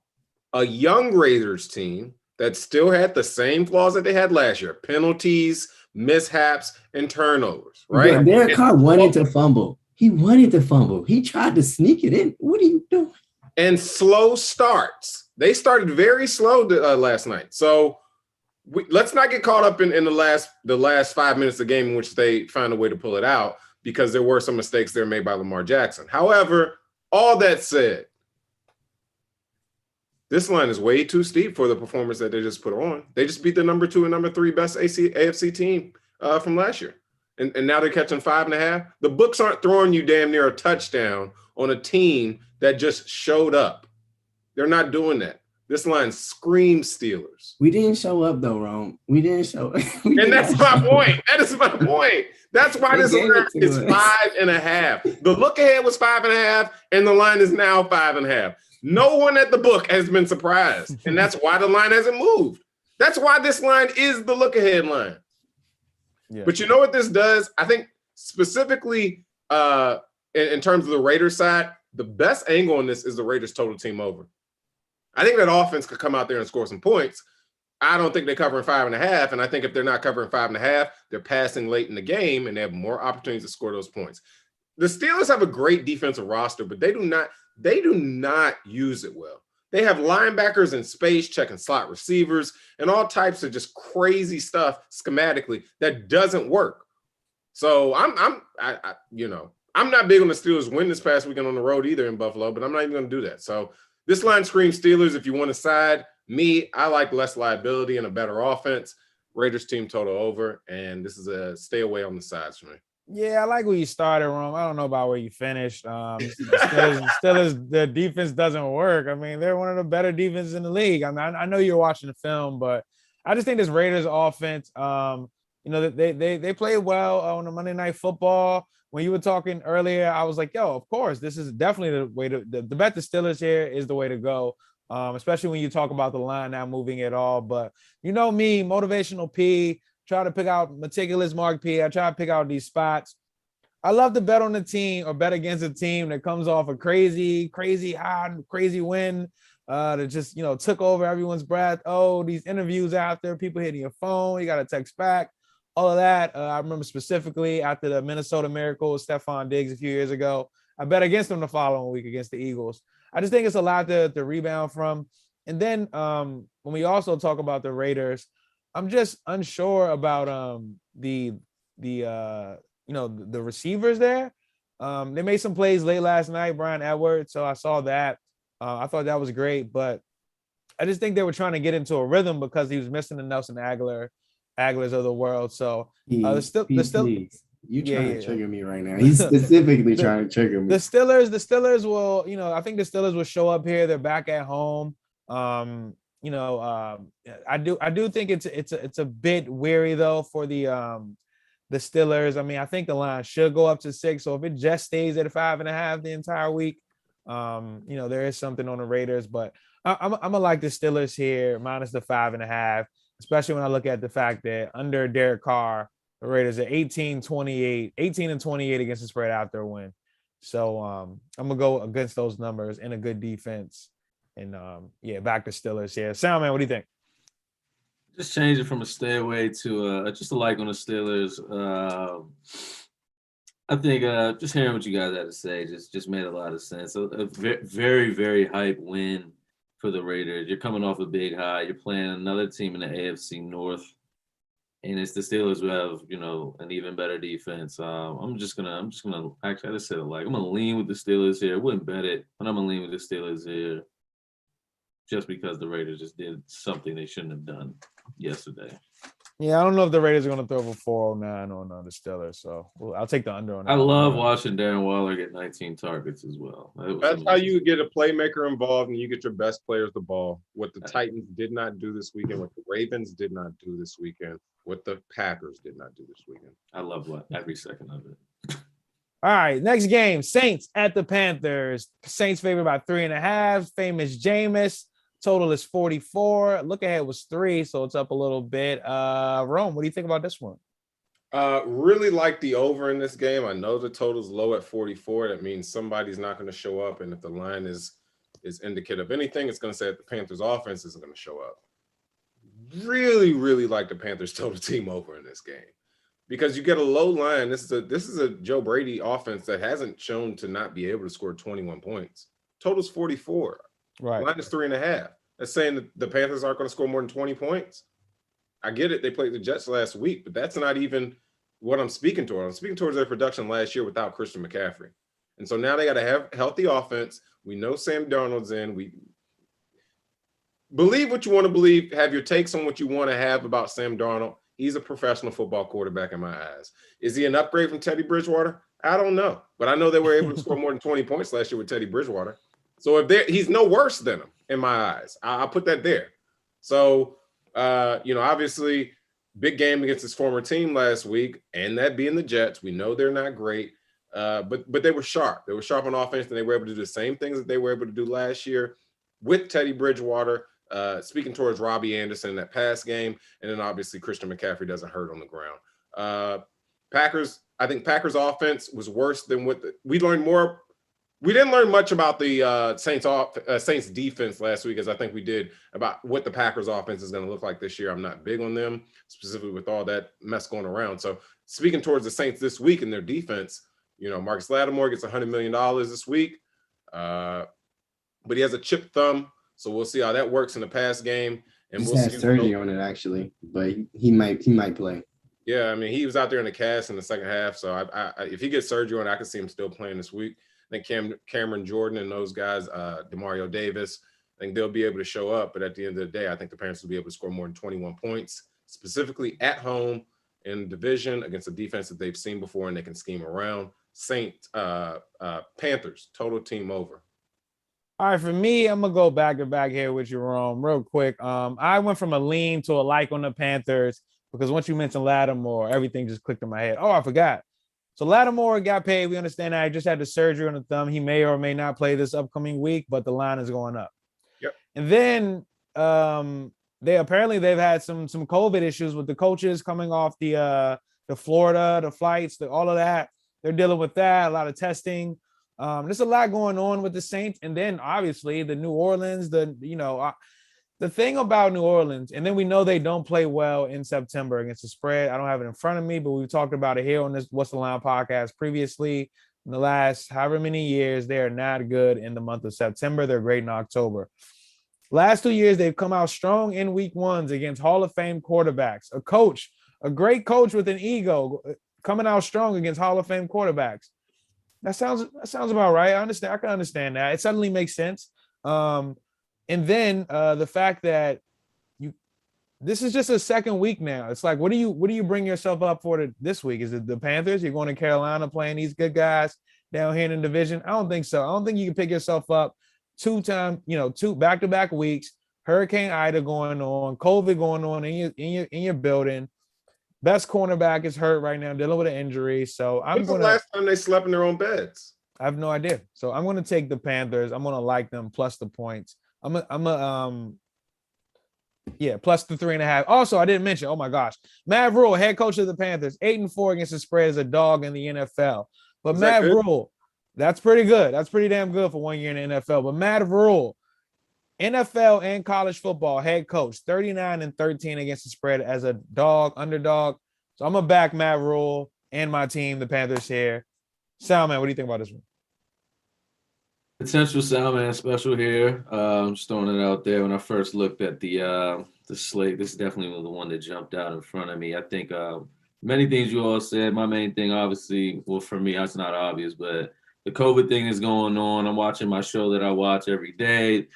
A young Raiders team that still had the same flaws that they had last year: penalties, mishaps, and turnovers. Right? Yeah, Derek Carr wanted to fumble. He wanted to fumble. He tried to sneak it in. What are you doing? And slow starts. They started very slow last night. So let's not get caught up in the last 5 minutes of the game in which they find a way to pull it out, because there were some mistakes there made by Lamar Jackson. However, all that said, this line is way too steep for the performance that they just put on. They just beat the number 2 and number 3 best AFC team from last year. And now they're catching 5.5. The books aren't throwing you damn near a touchdown on a team that just showed up. They're not doing that. This line screams Steelers. We didn't show up though, Rome. We didn't show up. And that's my point. That is my point. That's why this line is 5.5. The look ahead was 5.5, and the line is now 5.5. No one at the book has been surprised, and that's why the line hasn't moved. That's why this line is the look ahead line. Yeah. But you know what this does? I think specifically in terms of the Raiders side, the best angle on this is the Raiders total team over. I think that offense could come out there and score some points. I don't think they're covering 5.5, and I think if they're not covering 5.5, they're passing late in the game, and they have more opportunities to score those points. The Steelers have a great defensive roster, but they do not use it well. They have linebackers in space checking slot receivers and all types of just crazy stuff schematically that doesn't work. So I'm not big on the Steelers win this past weekend on the road either in Buffalo, but I'm not even going to do that. So this line screams Steelers. If you want to side me, I like less liability and a better offense. Raiders team total over, and this is a stay away on the sides for me. Yeah, I like where you started, Rome. I don't know about where you finished. Steelers, the defense doesn't work. I mean, they're one of the better defenses in the league. I mean, I know you're watching the film, but I just think this Raiders offense, they play well on the Monday Night Football. When you were talking earlier, I was like, yo, of course, this is definitely the way to the bet the Steelers here is the way to go. Especially when you talk about the line not moving at all. But you know me, motivational P, try to pick out meticulous Mark P. I try to pick out these spots. I love to bet on the team or bet against a team that comes off a crazy high, crazy win that just, took over everyone's breath. Oh, these interviews after, people hitting your phone, you got to text back, all of that. I remember specifically after the Minnesota Miracle with Stephon Diggs a few years ago, I bet against them the following week against the Eagles. I just think it's a lot to rebound from. And then when we also talk about the Raiders, I'm just unsure about the receivers there. They made some plays late last night, Brian Edwards. So I saw that. I thought that was great, but I just think they were trying to get into a rhythm because he was missing the Nelson Agholors of the world. So You trying to trigger me right now. He's specifically trying to trigger me. The Steelers will, I think the Steelers will show up here. They're back at home. I do think it's a bit weary though for the Steelers. I mean, I think the line should go up to 6. So if it just stays at 5.5 the entire week, there is something on the Raiders, but I'm gonna like the Steelers here minus the 5.5, especially when I look at the fact that under Derek Carr, the Raiders are 18 and 28 against the spread after a win. So I'm gonna go against those numbers and a good defense. And back to Steelers here. Soundman, what do you think? Just change it from a stay away to just a like on the Steelers. I think just hearing what you guys had to say just made a lot of sense. A very, very hype win for the Raiders. You're coming off a big high. You're playing another team in the AFC North. And it's the Steelers who have, an even better defense. I'm just gonna actually I just said it like I'm gonna lean with the Steelers here. I wouldn't bet it, but I'm gonna lean with the Steelers here. Just because the Raiders just did something they shouldn't have done yesterday. Yeah, I don't know if the Raiders are going to throw for 409 on the Steelers, so I'll take the under on that. I love watching Darren Waller get 19 targets as well. That's how you get a playmaker involved and you get your best players the ball. What the Titans did not do this weekend, what the Ravens did not do this weekend, what the Packers did not do this weekend. I love every second of it. All right, next game, Saints at the Panthers. Saints favored by 3.5. Famous Jameis. Total is 44. Look ahead was 3, so it's up a little bit. Rome, what do you think about this one? Really like the over in this game. I know the total's low at 44. That means somebody's not going to show up, and if the line is indicative of anything, it's going to say that the Panthers offense isn't going to show up. Really, really like the Panthers total team over in this game because you get a low line. This is a Joe Brady offense that hasn't shown to not be able to score 21 points. Total's 44. Right. Line is 3.5. That's saying that the Panthers aren't going to score more than 20 points. I get it. They played the Jets last week, but that's not even what I'm speaking toward. I'm speaking towards their production last year without Christian McCaffrey. And so now they got to have healthy offense. We know Sam Darnold's in. We believe what you want to believe. Have your takes on what you want to have about Sam Darnold. He's a professional football quarterback in my eyes. Is he an upgrade from Teddy Bridgewater? I don't know. But I know they were able to score more than 20 points last year with Teddy Bridgewater. So he's no worse than him in my eyes. I'll put that there. So, obviously, big game against his former team last week, and that being the Jets. We know they're not great, but they were sharp. They were sharp on offense, and they were able to do the same things that they were able to do last year with Teddy Bridgewater, speaking towards Robbie Anderson in that pass game, and then obviously Christian McCaffrey doesn't hurt on the ground. I think Packers offense was worse than we learned more. We didn't learn much about the Saints defense last week, as I think we did about what the Packers offense is going to look like this year. I'm not big on them, specifically with all that mess going around. So speaking towards the Saints this week and their defense, Marcus Lattimore gets $100 million this week, but he has a chipped thumb. So we'll see how that works in the pass game. And He's we'll had see surgery on it actually, but he might play. Yeah, I mean, he was out there in the cast in the second half. So I if he gets surgery on it, I can see him still playing this week. I think Cameron Jordan and those guys, Demario Davis, I think they'll be able to show up. But at the end of the day, I think the Panthers will be able to score more than 21 points, specifically at home in the division against a defense that they've seen before and they can scheme around. Panthers, total team over. All right, for me, I'm gonna go back to back here with you, Rome, real quick. I went from a lean to a like on the Panthers because once you mentioned Lattimore, everything just clicked in my head. Oh, I forgot. So Lattimore got paid. We understand that. He just had the surgery on the thumb. He may or may not play this upcoming week, but the line is going up. Yep. And then they've had some COVID issues with the coaches coming off the Florida, the flights, all of that. They're dealing with that. A lot of testing. There's a lot going on with the Saints, and then obviously the New Orleans. The thing about New Orleans, and then we know they don't play well in September against the spread. I don't have it in front of me, but we've talked about it here on this What's the Line podcast previously. In the last however many years, they are not good in the month of September. They're great in October. Last 2 years, they've come out strong in week ones against Hall of Fame quarterbacks. A great coach with an ego, coming out strong against Hall of Fame quarterbacks. That sounds about right. I can understand that. It suddenly makes sense. And then the fact that this is just a second week now. It's like, what do you bring yourself up for this week? Is it the Panthers? You're going to Carolina playing these good guys down here in the division? I don't think so. I don't think you can pick yourself up two back-to-back weeks, Hurricane Ida going on, COVID going on in your building. Best cornerback is hurt right now, dealing with an injury. So When's the last time they slept in their own beds? I have no idea. So I'm going to take the Panthers. I'm going to like them plus the points. Plus the 3.5. Also, I didn't mention, oh my gosh, Matt Rule, head coach of the Panthers, 8-4 against the spread as a dog in the NFL. But Matt Rule, that's pretty good. That's pretty damn good for 1 year in the NFL. But Matt Rule, NFL and college football head coach, 39-13 against the spread as a underdog. So I'm gonna back Matt Rule and my team, the Panthers here. Salman, what do you think about this one? Potential Salman special here. Just throwing it out there. When I first looked at the slate, this is definitely the one that jumped out in front of me. I think many things you all said. My main thing, obviously, well, for me, it's not obvious, but the COVID thing is going on. I'm watching my show that I watch every day.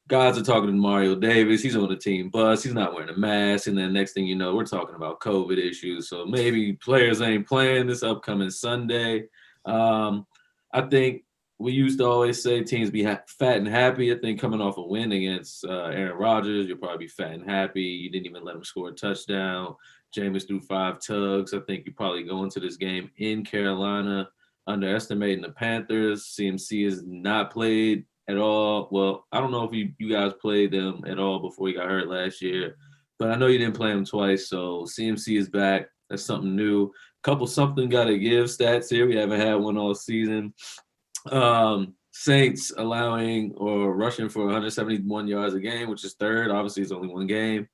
Guys are talking to Mario Davis. He's on the team bus. He's not wearing a mask. And then next thing you know, we're talking about COVID issues. So maybe players ain't playing this upcoming Sunday. I think we used to always say teams be fat and happy. I think coming off a win against Aaron Rodgers, you'll probably be fat and happy. You didn't even let him score a touchdown. Jameis threw 5 tugs. I think you probably go into this game in Carolina underestimating the Panthers. CMC has not played at all. Well, I don't know if you guys played them at all before he got hurt last year, but I know you didn't play him twice. So CMC is back. That's something new. Couple something got to give stats here. We haven't had one all season. Saints allowing or rushing for 171 yards a game, which is third. Obviously, it's only one game,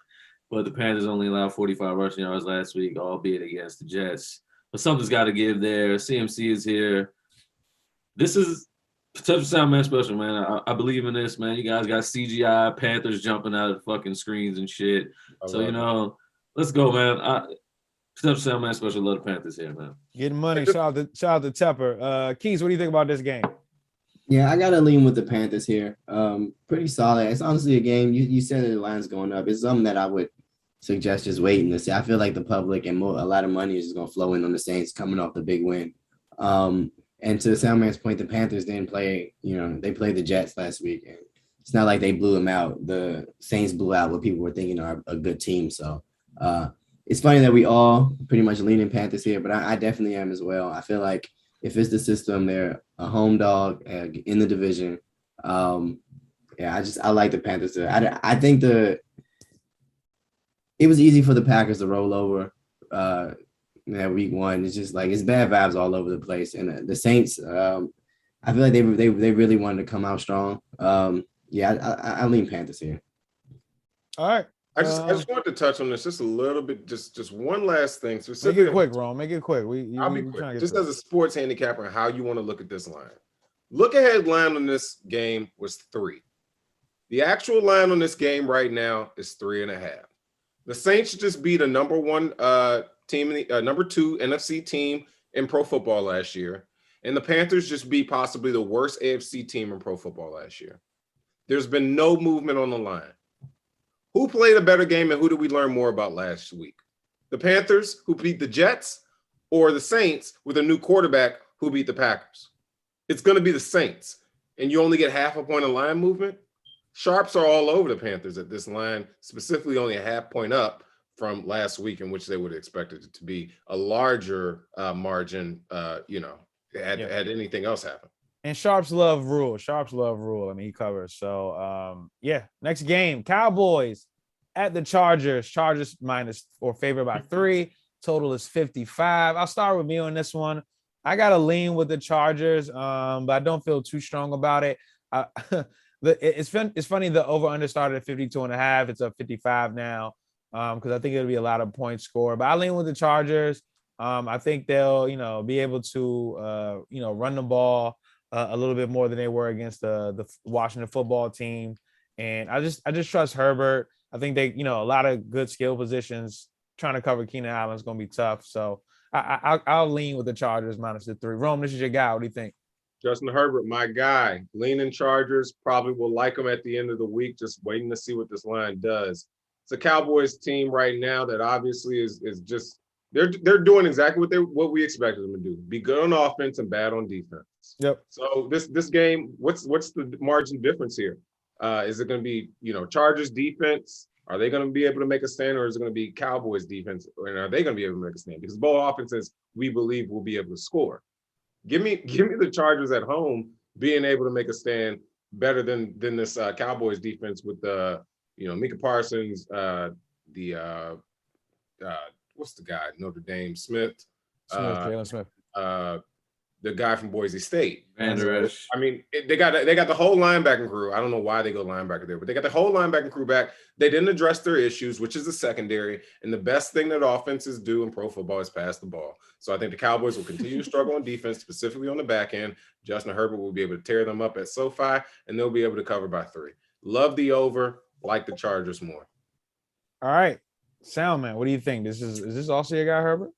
but the Panthers only allowed 45 rushing yards last week, albeit against the Jets. But something's got to give there. CMC is here. This is potential Salman special, man. I believe in this, man. You guys got CGI Panthers jumping out of the fucking screens and shit. So, Let's go, man. Potential Sound Man Special. Love the Panthers here, man. Getting money. Shout out to Tepper. Keys, what do you think about this game? Yeah, I gotta lean with the Panthers here. Pretty solid. It's honestly a game. You said that the line's going up. It's something that I would suggest just waiting to see. I feel like the public and a lot of money is just gonna flow in on the Saints coming off the big win. And to Soundman's point, the Panthers didn't play. They played the Jets last week, and it's not like they blew them out. The Saints blew out what people were thinking are a good team. So it's funny that we all pretty much lean in Panthers here, but I definitely am as well. I feel like if it's the system, they're a home dog in the division. I like the Panthers. I think it was easy for the Packers to roll over week one. It's just like it's bad vibes all over the place. And the Saints, I feel like they really wanted to come out strong. I lean Panthers here. All right. I just wanted to touch on this just a little bit, just one last thing. Make it quick, Ron. Make it quick. I'll be quick. Just as a sports handicapper and how you want to look at this line. Look ahead line on this game was 3. The actual line on this game right now is 3.5. The Saints just beat a number 1 team, number 2 NFC team in pro football last year. And the Panthers just beat possibly the worst AFC team in pro football last year. There's been no movement on the line. Who played a better game and who did we learn more about last week? The Panthers, who beat the Jets, or the Saints with a new quarterback who beat the Packers? It's going to be the Saints, and you only get half a point of line movement. Sharps are all over the Panthers at this line, specifically only a half point up from last week, in which they would have expected it to be a larger margin, had anything else happen. And Sharps love Rule. I mean, he covers. So, next game, Cowboys at the Chargers. Chargers minus or favored by 3. Total is 55. I'll start with me on this one. I got to lean with the Chargers, but I don't feel too strong about it. It's funny, the over-under started at 52.5. It's up 55 now because I think it'll be a lot of points scored. But I lean with the Chargers. I think they'll, be able to, run the ball a little bit more than they were against the Washington football team. And I just trust Herbert. I think they, a lot of good skill positions. Trying to cover Keenan Allen is going to be tough. So I'll lean with the Chargers minus the 3. Rome, this is your guy. What do you think? Justin Herbert, my guy. Leaning Chargers, probably will like him at the end of the week. Just waiting to see what this line does. It's a Cowboys team right now that obviously is just they're doing exactly what we expected them to do. Be good on offense and bad on defense. Yep. So this game, what's the margin difference here? Is it going to be Chargers defense? Are they going to be able to make a stand, or is it going to be Cowboys defense? And are they going to be able to make a stand? Because both offenses, we believe, will be able to score. Give me the Chargers at home being able to make a stand better than this Cowboys defense with Micah Parsons, what's the guy, Notre Dame, Jalen Smith. The guy from Boise State. Van Der Esch. I mean, they got the whole linebacking crew. I don't know why they go linebacker there, but they got the whole linebacking crew back. They didn't address their issues, which is the secondary. And the best thing that offenses do in pro football is pass the ball. So I think the Cowboys will continue to struggle on defense, specifically on the back end. Justin Herbert will be able to tear them up at SoFi, and they'll be able to cover by 3. Love the over, like the Chargers more. All right. Sound man, what do you think? Is this also your guy, Herbert?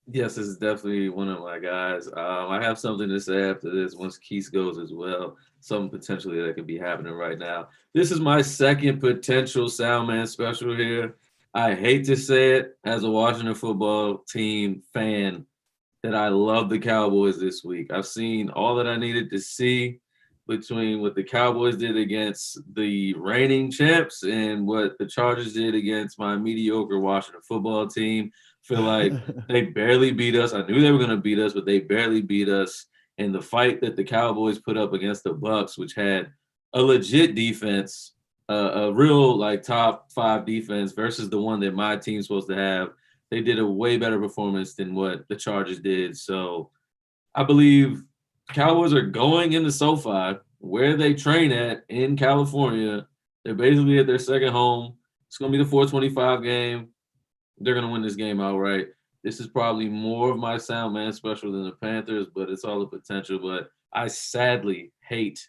Yes, this is definitely one of my guys. I have something to say after this once Keith goes as well. Something potentially that could be happening right now. This is my second potential Soundman special here. I hate to say it as a Washington football team fan that I love the Cowboys this week. I've seen all that I needed to see between what the Cowboys did against the reigning champs and what the Chargers did against my mediocre Washington football team. Feel like they barely beat us. I knew they were going to beat us, but they barely beat us. And the fight that the Cowboys put up against the Bucs, which had a legit defense, a real top 5 defense versus the one that my team's supposed to have, they did a way better performance than what the Chargers did. So I believe Cowboys are going into SoFi, where they train at in California. They're basically at their second home. It's going to be the 425 game. They're going to win this game outright. This is probably more of my Soundman special than the Panthers, but it's all the potential. But I sadly hate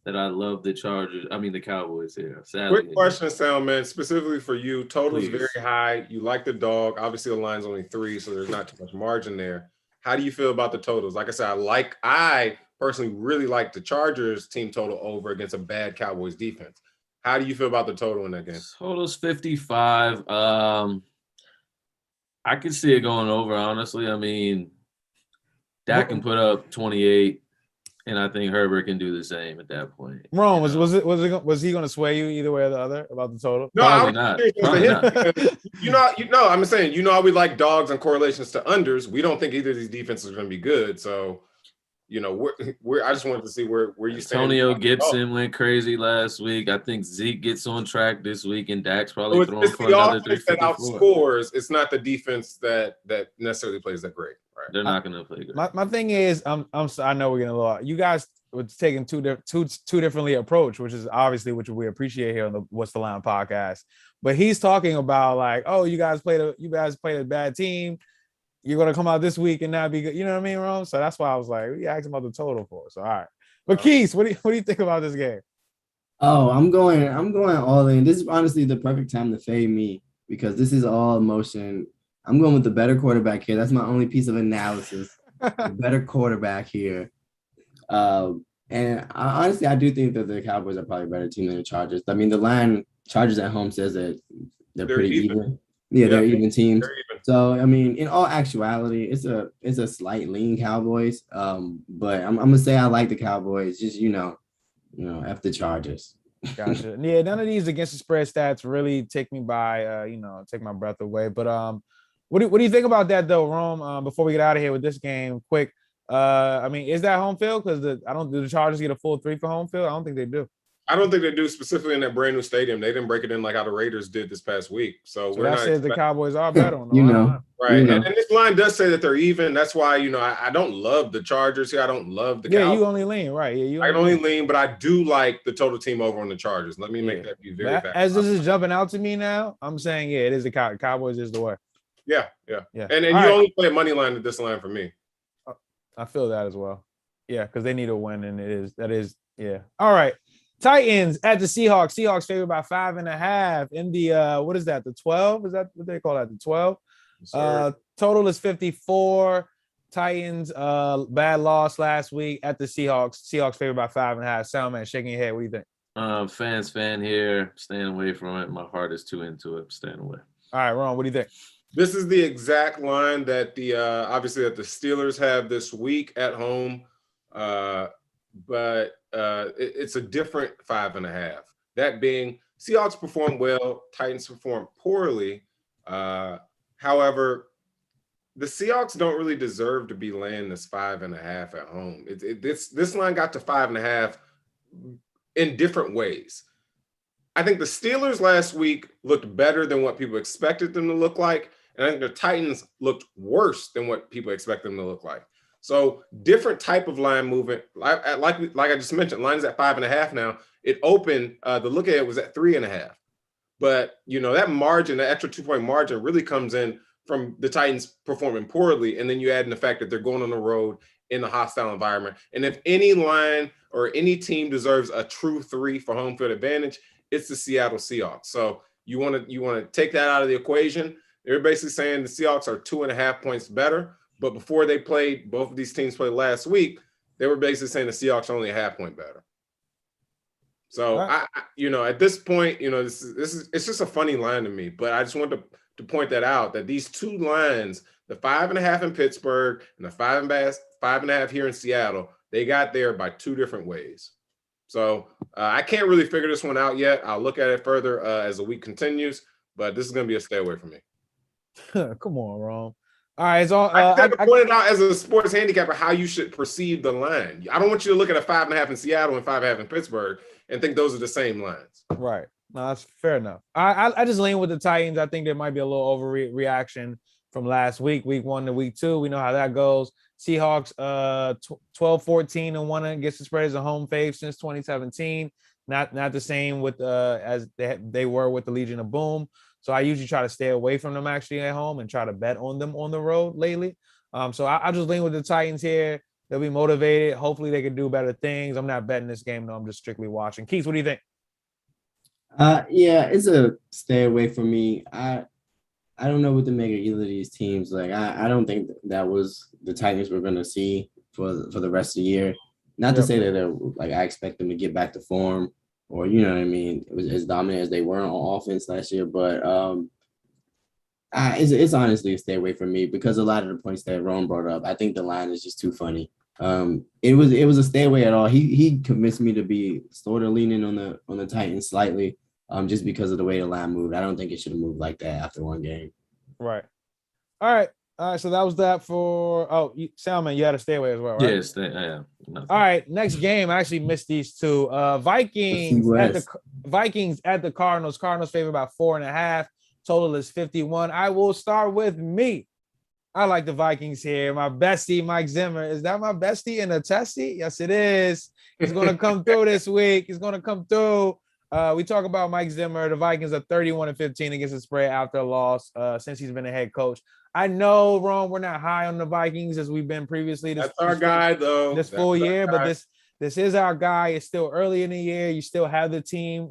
that I love the Chargers. I mean the Cowboys here. Sadly, Quick question, Salman, specifically for you. Total's Please. very high. You like the dog. Obviously, the line's only 3, so there's not too much margin there. How do you feel about the totals? Like I said, I personally really like the Chargers team total over against a bad Cowboys defense. How do you feel about the total in that game? Total's 55. I could see it going over, honestly. I mean, Dak can put up 28, and I think Herbert can do the same at that point. Ron, you know? was he going to sway you either way or the other about the total? No, Probably I not. was Probably not. I'm saying, how we like dogs and correlations to unders. We don't think either of these defenses are going to be good. So, I just wanted to see where you stand. Antonio Gibson went crazy last week. I think Zeke gets on track this week, and Dak's probably throwing for another 354. That outscores. It's not the defense that necessarily plays that great. Right? They're not going to play good. My thing is, I know we're getting a lot. You guys were taking two differently approach, which is obviously which we appreciate here on the What's the Line podcast. But he's talking about like, oh, you guys played a bad team. You're gonna come out this week and not be good. You know what I mean, Ron? So that's why I was like, we asked about the total for us. All right. But Keith, what do you think about this game? Oh, I'm going all in. This is honestly the perfect time to fade me because this is all emotion. I'm going with the better quarterback here. That's my only piece of analysis. The better quarterback here. And honestly, I do think that the Cowboys are probably a better team than the Chargers. I mean, the line Chargers at home says that they're pretty even. Yeah, they're even teams. They're even. So I mean, in all actuality, it's a slight lean Cowboys. But I'm gonna say I like the Cowboys. Just F the Chargers. Gotcha. Yeah, none of these against the spread stats really take me by take my breath away. But what do you think about that though, Rome? Before we get out of here with this game, quick. I mean, is that home field? Because do the Chargers get a full 3 for home field? I don't think they do. I don't think they do specifically in that brand new stadium. They didn't break it in like how the Raiders did this past week. So we're that not says the Cowboys are better on the line. Right. And this line does say that they're even. That's why, I don't love the Chargers here. I don't love the Cowboys. You only lean, right? Yeah, I only lean, but I do like the total team over on the Chargers. Let me make that be very bad. As this is jumping out to me now, I'm saying, it is the Cowboys is the way. Yeah. And you only play a money line at this line for me. I feel that as well. Yeah, because they need a win, and that is. All right. Titans at the Seahawks. Seahawks favored by 5.5 in the what is that? The 12? Is that what they call that? The 12? Total is 54. Titans bad loss last week at the Seahawks. Seahawks favored by 5.5. Soundman shaking your head. What do you think? Fan here. Staying away from it. My heart is too into it. Staying away. All right, Ron, what do you think? This is the exact line that obviously that the Steelers have this week at home. But it's a different 5.5. That being, Seahawks perform well, Titans perform poorly. However, the Seahawks don't really deserve to be laying this 5.5 at home. This line got to 5.5 in different ways. I think the Steelers last week looked better than what people expected them to look like, and I think the Titans looked worse than what people expect them to look like. So different type of line movement. Like I just mentioned, line is at 5.5 now. It opened, the look at it was at 3.5. But, that margin, the extra 2-point margin really comes in from the Titans performing poorly. And then you add in the fact that they're going on the road in a hostile environment. And if any line or any team deserves a true 3 for home field advantage, it's the Seattle Seahawks. So you want to take that out of the equation. They're basically saying the Seahawks are 2.5 points better. But before they played, both of these teams played last week, they were basically saying the Seahawks are only a half point better. So right. At this point, it's just a funny line to me. But I just wanted to point that out, that these two lines, the 5.5 in Pittsburgh and the 5.5 here in Seattle, they got there by 2 different ways. So I can't really figure this one out yet. I'll look at it further as the week continues, but this is going to be a stay away from me. Come on, Ron. All right, so I pointed out as a sports handicapper how you should perceive the line. I don't want you to look at a 5.5 in Seattle and 5.5 in Pittsburgh and think those are the same lines. Right. No, that's fair enough. I just lean with the Titans. I think there might be a little overreaction from last week, week 1 to week 2. We know how that goes. Seahawks 12-14-1 against the spread as a home fave since 2017. Not the same with as they were with the Legion of Boom. So I usually try to stay away from them actually at home and try to bet on them on the road lately. So I just lean with the Titans here. They'll be motivated. Hopefully, they can do better things. I'm not betting this game, though. I'm just strictly watching. Keith, what do you think? Yeah, it's a stay away from me. I don't know what to make of either of these teams. Like, I don't think that was the Titans we're gonna see for the rest of the year. Not to Yep. say that they're like I expect them to get back to form or you know what I mean, it was as dominant as they were on offense last year, but it's honestly a stay away from me because a lot of the points that Rome brought up, I think the line is just too funny. It was a stay away at all. He convinced me to be sort of leaning on the Titans slightly, just because of the way the line moved. I don't think it should have moved like that after one game. Right. All right. So that was that for Salmon. You had to stay away as well, right? Yes, yeah. Nothing. All right. Next game. I actually missed these two. Vikings at the Cardinals. Cardinals favored by 4.5. Total is 51. I will start with me. I like the Vikings here. My bestie, Mike Zimmer. Is that my bestie in a testy? Yes, it is. He's going to come through this week. He's going to come through. We talk about Mike Zimmer. The Vikings are 31-15 against the spread after a loss since he's been a head coach. I know, Ron, we're not high on the Vikings as we've been previously. That's our guy, though. This full year, but this is our guy. It's still early in the year. You still have the team,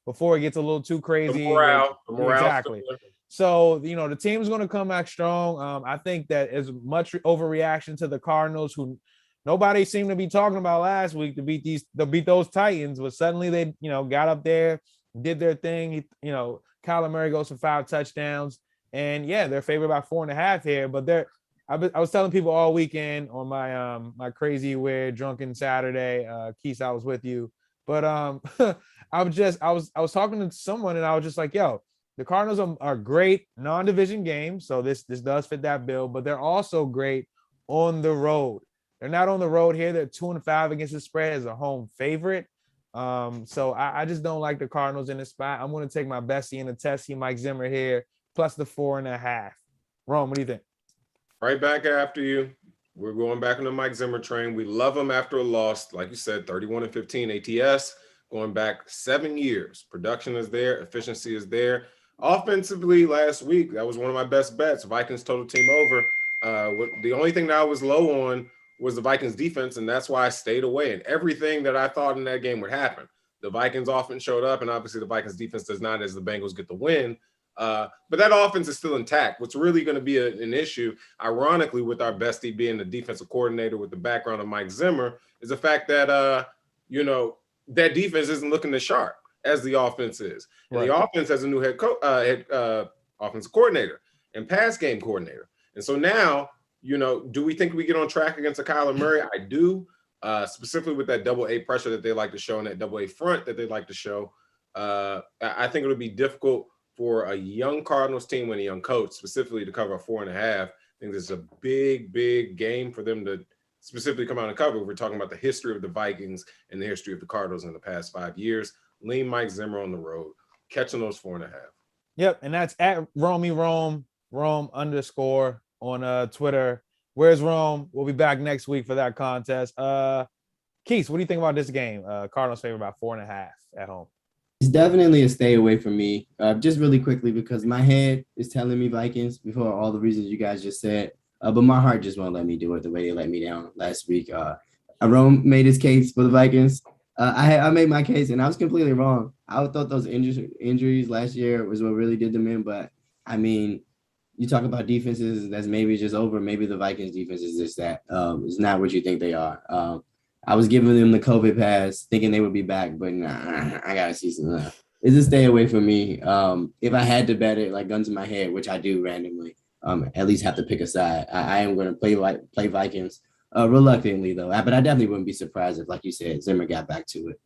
before it gets a little too crazy. The morale exactly. So, the team's going to come back strong. I think that as much overreaction to the Cardinals, who nobody seemed to be talking about last week to beat those Titans, but suddenly they, got up there, did their thing. Kyler Murray goes for 5 touchdowns, and yeah, they're favored by 4.5 here. But I was telling people all weekend on my my crazy weird drunken Saturday. Keith, I was with you, but I was talking to someone and I was just like, yo, the Cardinals are great non-division games, so this does fit that bill, but they're also great on the road. They're not on the road here. They're 2-5 against the spread as a home favorite. So I just don't like the Cardinals in this spot. I'm going to take my bestie in the testy, Mike Zimmer here, plus the 4.5. Rome, what do you think? Right back after you. We're going back on the Mike Zimmer train. We love him after a loss. Like you said, 31-15 ATS, going back 7 years. Production is there. Efficiency is there. Offensively, last week, that was one of my best bets. Vikings total team over. The only thing that I was low on was the Vikings defense, and that's why I stayed away. And everything that I thought in that game would happen. The Vikings offense showed up, and obviously the Vikings defense does not, as the Bengals get the win. But that offense is still intact. What's really going to be an issue, ironically, with our bestie being the defensive coordinator with the background of Mike Zimmer, is the fact that, that defense isn't looking as sharp as the offense is. And Right. the offense has a new head offensive coordinator and pass game coordinator. And so now, do we think we get on track against a Kyler Murray? I do, specifically with that double A pressure that they like to show and that double A front that they like to show. I think it'll be difficult for a young Cardinals team and a young coach specifically to cover a 4.5. I think this is a big, big game for them to specifically come out and cover. We're talking about the history of the Vikings and the history of the Cardinals in the past 5 years. Lean Mike Zimmer on the road, catching those 4.5. Yep, and that's at Rome _ on Twitter. Where's Rome? We'll be back next week for that contest. Keith, what do you think about this game? Cardinals favor about 4.5 at home. It's definitely a stay away from me. Just really quickly because my head is telling me Vikings before all the reasons you guys just said. But my heart just won't let me do it the way they let me down last week. Rome made his case for the Vikings. I made my case and I was completely wrong. I thought those injuries last year was what really did them in. But I mean, you talk about defenses that's maybe just over. Maybe the Vikings defense is just that. It's not what you think they are. I was giving them the COVID pass, thinking they would be back, but nah, I gotta see some. It's a stay away from me. If I had to bet it, like guns in my head, which I do randomly, at least have to pick a side. I am going to play Vikings reluctantly though. But I definitely wouldn't be surprised if, like you said, Zimmer got back to it.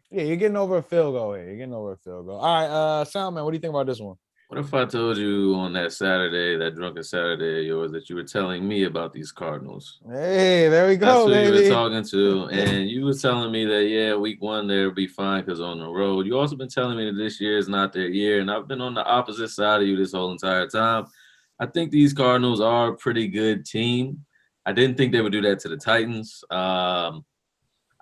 Yeah, you're getting over a field goal here. All right, Salman, what do you think about this one? What if I told you on that Saturday, that drunken Saturday of yours, that you were telling me about these Cardinals? Hey, there we go, That's who baby. you were talking to, and you were telling me that, yeah, week 1 they'll be fine because on the road. You also been telling me that this year is not their year, and I've been on the opposite side of you this whole entire time. I think these Cardinals are a pretty good team. I didn't think they would do that to the Titans. I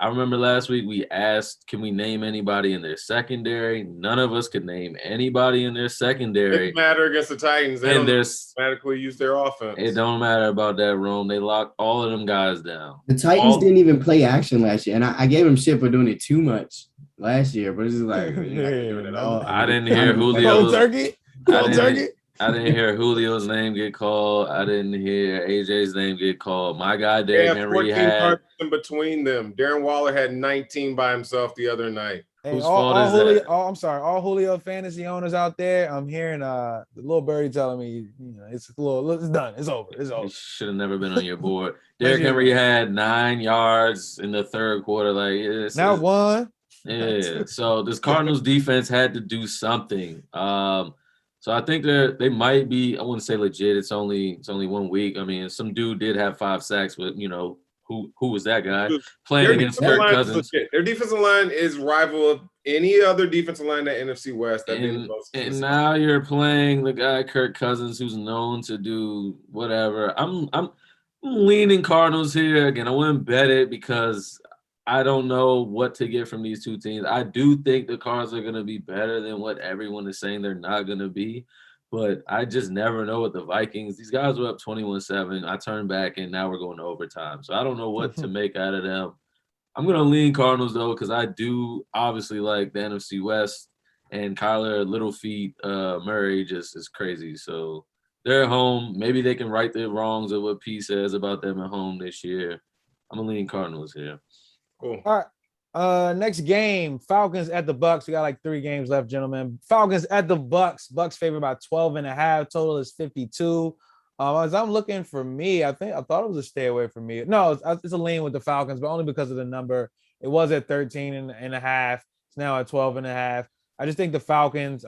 I remember last week we asked, can we name anybody in their secondary? None of us could name anybody in their It secondary. didn't matter against the Titans. They And don't there's automatically use their offense. it don't matter about that room. They locked all of them guys down. The Titans All- didn't even play action last year, and I gave him shit for doing it too much last year. But it's just like You're not gonna do it at all. I didn't hear Julio. Cold turkey. Cold turkey. I didn't hear Julio's name get called. I didn't hear AJ's name get called. My guy They Derrick have Henry 14 had. targets in between them. Darren Waller had 19 by himself the other night. Hey, Whose all fault is Julio, that? all Julio fantasy owners out there. I'm hearing the little birdie telling me, it's done. It's over. It's He over. should have never been on your board. Derrick Henry had 9 yards in the third quarter. Like Now one. yeah. So this Cardinals defense had to do something. So I think they might be. I wouldn't say legit. It's only 1 week. I mean, some dude did have 5 sacks, but who was that guy playing Their against defensive Kirk line is Cousins? legit. Their defensive line is rival of any other defensive line in the NFC West. That being the And, most and now you're playing the guy Kirk Cousins, who's known to do whatever. I'm leaning Cardinals here again. I wouldn't bet it because I don't know what to get from these two teams. I do think the Cards are going to be better than what everyone is saying they're not going to be, but I just never know with the Vikings. These guys were up 21-7. I turned back, and now we're going to overtime. So I don't know what to make out of them. I'm going to lean Cardinals, though, because I do obviously like the NFC West, and Kyler Littlefeet Murray just is crazy. So they're at home. Maybe they can right the wrongs of what P says about them at home this year. I'm going to lean Cardinals here. cool. All right. Next game, Falcons at the Bucks. We got like 3 games left, gentlemen. Falcons at the Bucks. Bucks favored by 12.5. Total is 52. As I'm looking for me, I thought it was a stay away from me. No, it's a lean with the Falcons, but only because of the number. It was at 13.5. It's now at 12.5. I just think the Falcons,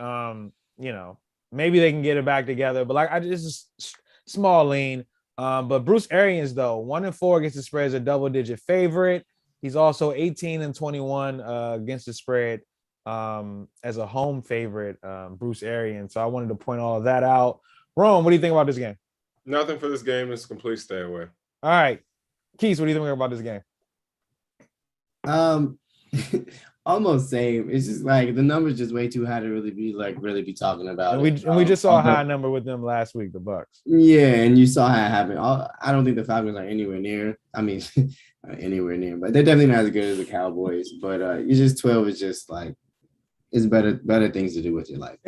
maybe they can get it back together, but it's a small lean. But Bruce Arians, though, 1-4 against the spread is a double-digit favorite. He's also 18-21 against the spread as a home favorite, Bruce Arians. So I wanted to point all of that out. Rome, what do you think about this game? Nothing for this game. It's a complete stay away. All right. Keith, what do you think about this game? Almost same. It's just like the number's just way too high to really be talking about. And we just saw a high number with them last week, the Bucks. Yeah, and you saw how it happened. I don't think the Falcons are anywhere near. I mean, anywhere near, but they're definitely not as good as the Cowboys. But you just 12 is just like it's better things to do with your life.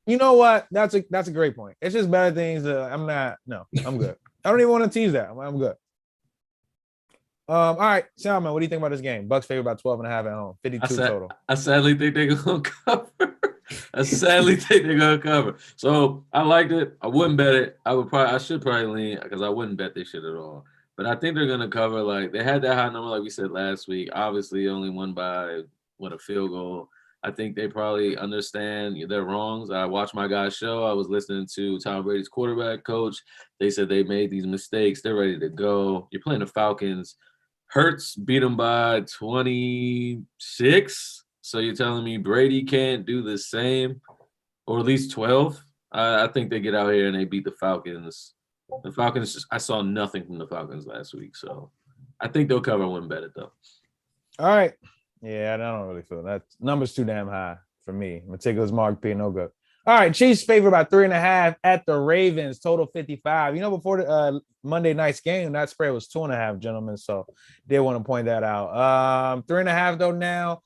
You know what? That's a great point. It's just better things. I'm good. I don't even want to tease that. I'm good. All right, Salman, what do you think about this game? Bucks favored by 12.5 at home, 52 total. I sadly think they're going to cover. So I liked it. I wouldn't bet it. I should probably lean because I wouldn't bet this shit at all. But I think they're going to cover. Like they had that high number, like we said last week. Obviously, only won by a field goal. I think they probably understand their wrongs. I watched my guy's show. I was listening to Tom Brady's quarterback coach. They said they made these mistakes. They're ready to go. You're playing the Falcons. Hurts beat them by 26. So you're telling me Brady can't do the same, or at least 12? I think they get out here and they beat the Falcons. The Falcons, I saw nothing from the Falcons last week. So I think they'll cover and win bet it, though. All right. Yeah, I don't really feel that. Number's too damn high for me. Meticulous Mark P, no good. All right, Chiefs favored by 3.5 at the Ravens, total 55. Before the Monday night's game, that spread was 2.5, gentlemen. So did want to point that out. 3.5 though now,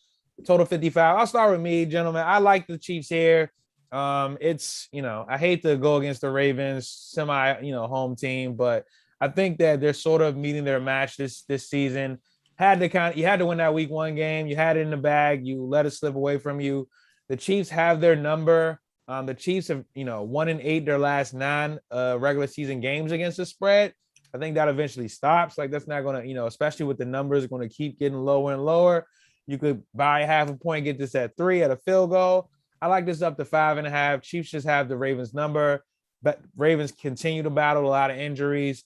total 55. I'll start with me, gentlemen. I like the Chiefs here. It's I hate to go against the Ravens, semi home team, but I think that they're sort of meeting their match this season. You had to win that week 1 game. You had it in the bag. You let it slip away from you. The Chiefs have their number. The Chiefs have, 1-8 their last 9 regular season games against the spread. I think that eventually stops. Like that's not going to, especially with the numbers going to keep getting lower and lower. You could buy half a point, get this at 3 at a field goal. I like this up to 5.5. Chiefs just have the Ravens number, but Ravens continue to battle a lot of injuries.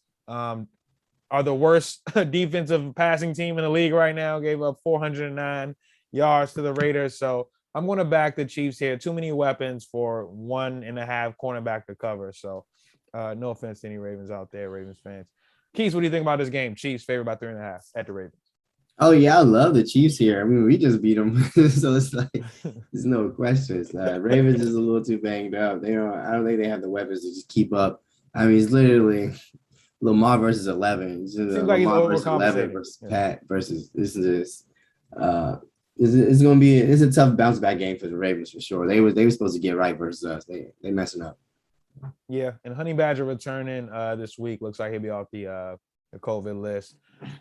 Are the worst defensive passing team in the league right now. Gave up 409 yards to the Raiders. So I'm going to back the Chiefs here. Too many weapons for 1.5 cornerback to cover. So no offense to any Ravens out there, Ravens fans. Keith, what do you think about this game? Chiefs favored by 3.5 at the Ravens. Oh yeah, I love the Chiefs here. I mean, we just beat them, so it's like there's no question. It's Ravens is a little too banged up. They don't. I don't think they have the weapons to just keep up. I mean, it's literally Lamar versus 11. It's just, Seems like he's Lamar versus 11 overcompensating. versus Yeah. Pat versus this is just. It's gonna be it's a tough bounce back game for the Ravens for sure. They were supposed to get right versus us. They messing up. Yeah, and Honey Badger returning this week. Looks like he'll be off the COVID list.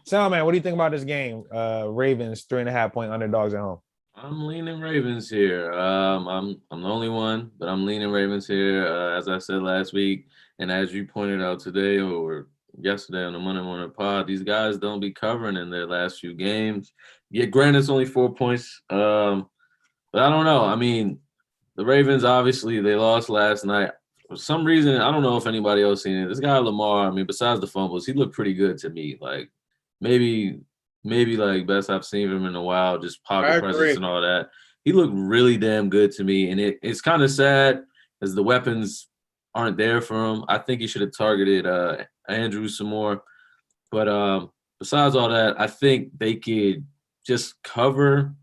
Sound man, what do you think about this game? Ravens 3.5-point underdogs at home. I'm leaning Ravens here. I'm the only one, but I'm leaning Ravens here. As I said last week, and as you pointed out today or yesterday on the Monday Morning Pod, these guys don't be covering in their last few games. Yeah, granted, it's only 4 points. But I don't know. I mean, the Ravens obviously they lost last night. For some reason, I don't know if anybody else seen it. This guy Lamar, I mean, besides the fumbles, he looked pretty good to me. Like maybe like best I've seen him in a while, just I pocket agree. presence and all that. He looked really damn good to me. And it's kind of sad as the weapons aren't there for him. I think he should have targeted Andrews some more. But besides all that, I think they could just cover.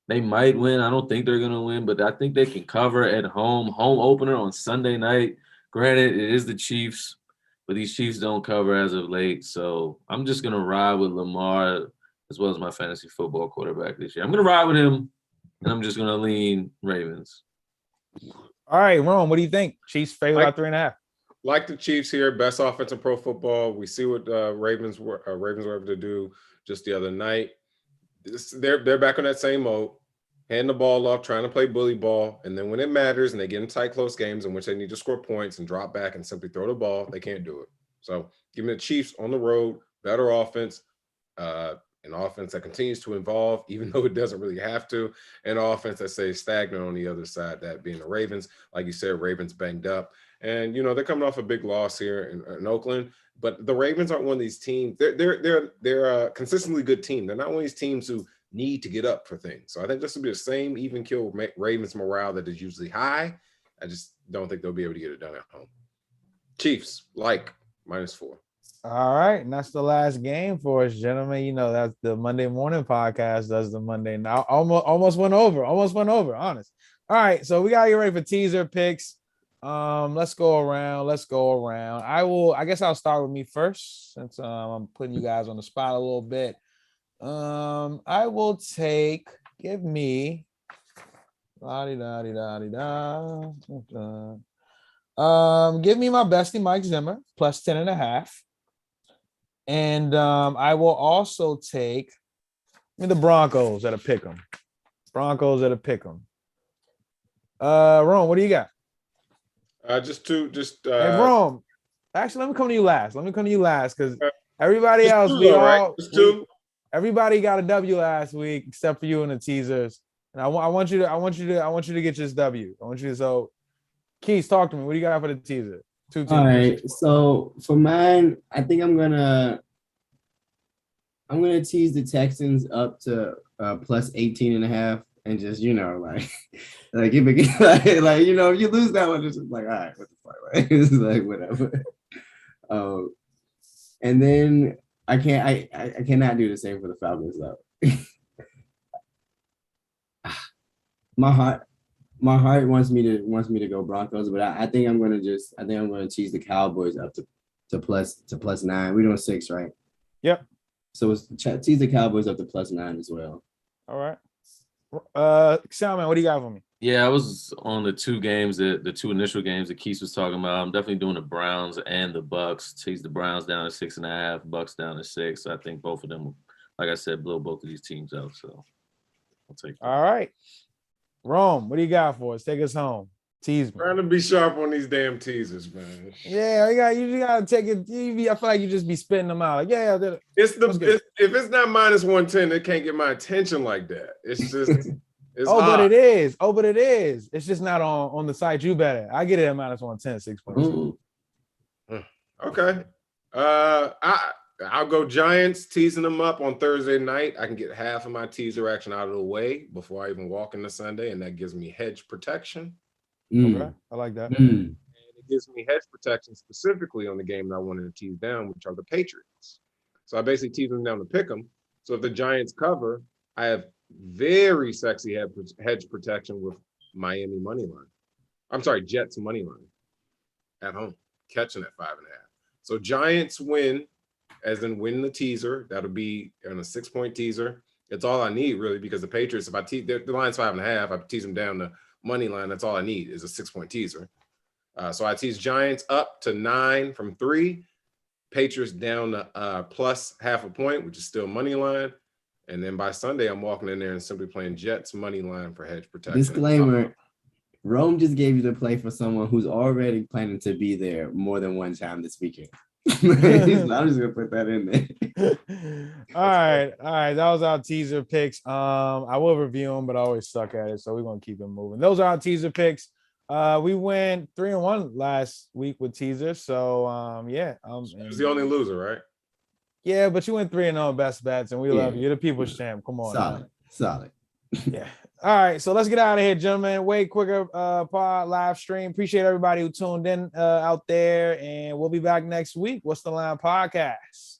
They might win. I don't think they're going to win, but I think they can cover at home. Home opener on Sunday night. Granted, it is the Chiefs, but these Chiefs don't cover as of late. So I'm just going to ride with Lamar as well as my fantasy football quarterback this year. I'm going to ride with him, and I'm just going to lean Ravens. All right, Rome, what do you think? Chiefs favored by 3.5. Like the Chiefs here, best offense in pro football. We see what Ravens were able to do just the other night. They're back on that same mode. Hand the ball off, trying to play bully ball, and then when it matters and they get in tight, close games in which they need to score points and drop back and simply throw the ball, they can't do it. So give me the Chiefs on the road, better offense, an offense that continues to evolve, even though it doesn't really have to, and an offense that stays stagnant on the other side, that being the Ravens. Like you said, Ravens banged up. And, they're coming off a big loss here in Oakland, but the Ravens aren't one of these teams. They're a consistently good team. They're not one of these teams who need to get up for things. So I think this will be the same even kill Ravens morale that is usually high. I just don't think they'll be able to get it done at home. Chiefs, -4. All right, and that's the last game for us, gentlemen. That's the Monday morning podcast. Does the Monday now? Almost went over. Honest. All right, so we gotta get ready for teaser picks. Let's go around. I guess I'll start with me first since I'm putting you guys on the spot a little bit. I will give me give me my bestie Mike Zimmer plus 10.5. And I will also take the Broncos at a pick 'em. Rome, what do you got? Hey, Rome. Actually, let me come to you last because everybody else, everybody got a W last week except for you in the teasers. And I want you to get this W. So Keys, talk to me. What do you got for the teaser? 2 teams. All right. So for mine, I think I'm gonna tease the Texans up to plus 18.5 and just like if it like if you lose that one, it's just like all right, what the fuck, like it's like whatever. And then I cannot do the same for the Falcons though. My heart wants me to go Broncos, but I think I'm gonna tease the Cowboys up to plus 9. We're doing 6, right? Yep. So it's tease the Cowboys up to plus 9 as well. All right. Salman, what do you got for me? Yeah, I was on the 2 games, the 2 initial games that Keith was talking about. I'm definitely doing the Browns and the Bucks. Tease the Browns down to 6.5, Bucks down to 6. I think both of them, like I said, blow both of these teams out. So I'll take that. All right. Rome, what do you got for us? Take us home. Tease me. Trying to be sharp on these damn teasers, man. Yeah, you just gotta take it. I feel like you just be spitting them out. Like, If it's not -110, it can't get my attention like that. It's just but it is. But it is. It's just not on the site you bet at. I get it at -110, 6.2. Okay. I'll go Giants, teasing them up on Thursday night. I can get half of my teaser action out of the way before I even walk into Sunday, and that gives me hedge protection. Okay, I like that. And it gives me hedge protection specifically on the game that I wanted to tease down, which are the Patriots. So I basically tease them down to pick them, So if the Giants cover, I have very sexy hedge protection with Miami money line. I'm sorry, Jets money line at home, catching at 5.5. So Giants win, as in win the teaser. That'll be on a 6-point teaser. It's all I need really, because the Patriots, if I tease the line's 5.5, I tease them down the money line. That's all I need is a 6-point teaser. So I tease Giants up to 9 from 3, Patriots down to plus 0.5 point, which is still money line. And then by Sunday, I'm walking in there and simply playing Jets money line for hedge protection. Disclaimer, Rome just gave you the play for someone who's already planning to be there more than one time this weekend. I'm just gonna put that in there. All right. That was our teaser picks. I will review them, but I always suck at it, so we're gonna keep them moving. Those are our teaser picks. We went 3-1 last week with teasers, so yeah. He was the only loser, right? Yeah, but you went 3-0 best bets, and we love you. You're the people's champ. Come on, solid. Yeah. All right, so let's get out of here, gentlemen. Way quicker pod live stream. Appreciate everybody who tuned in out there, and we'll be back next week. What's the Line podcast?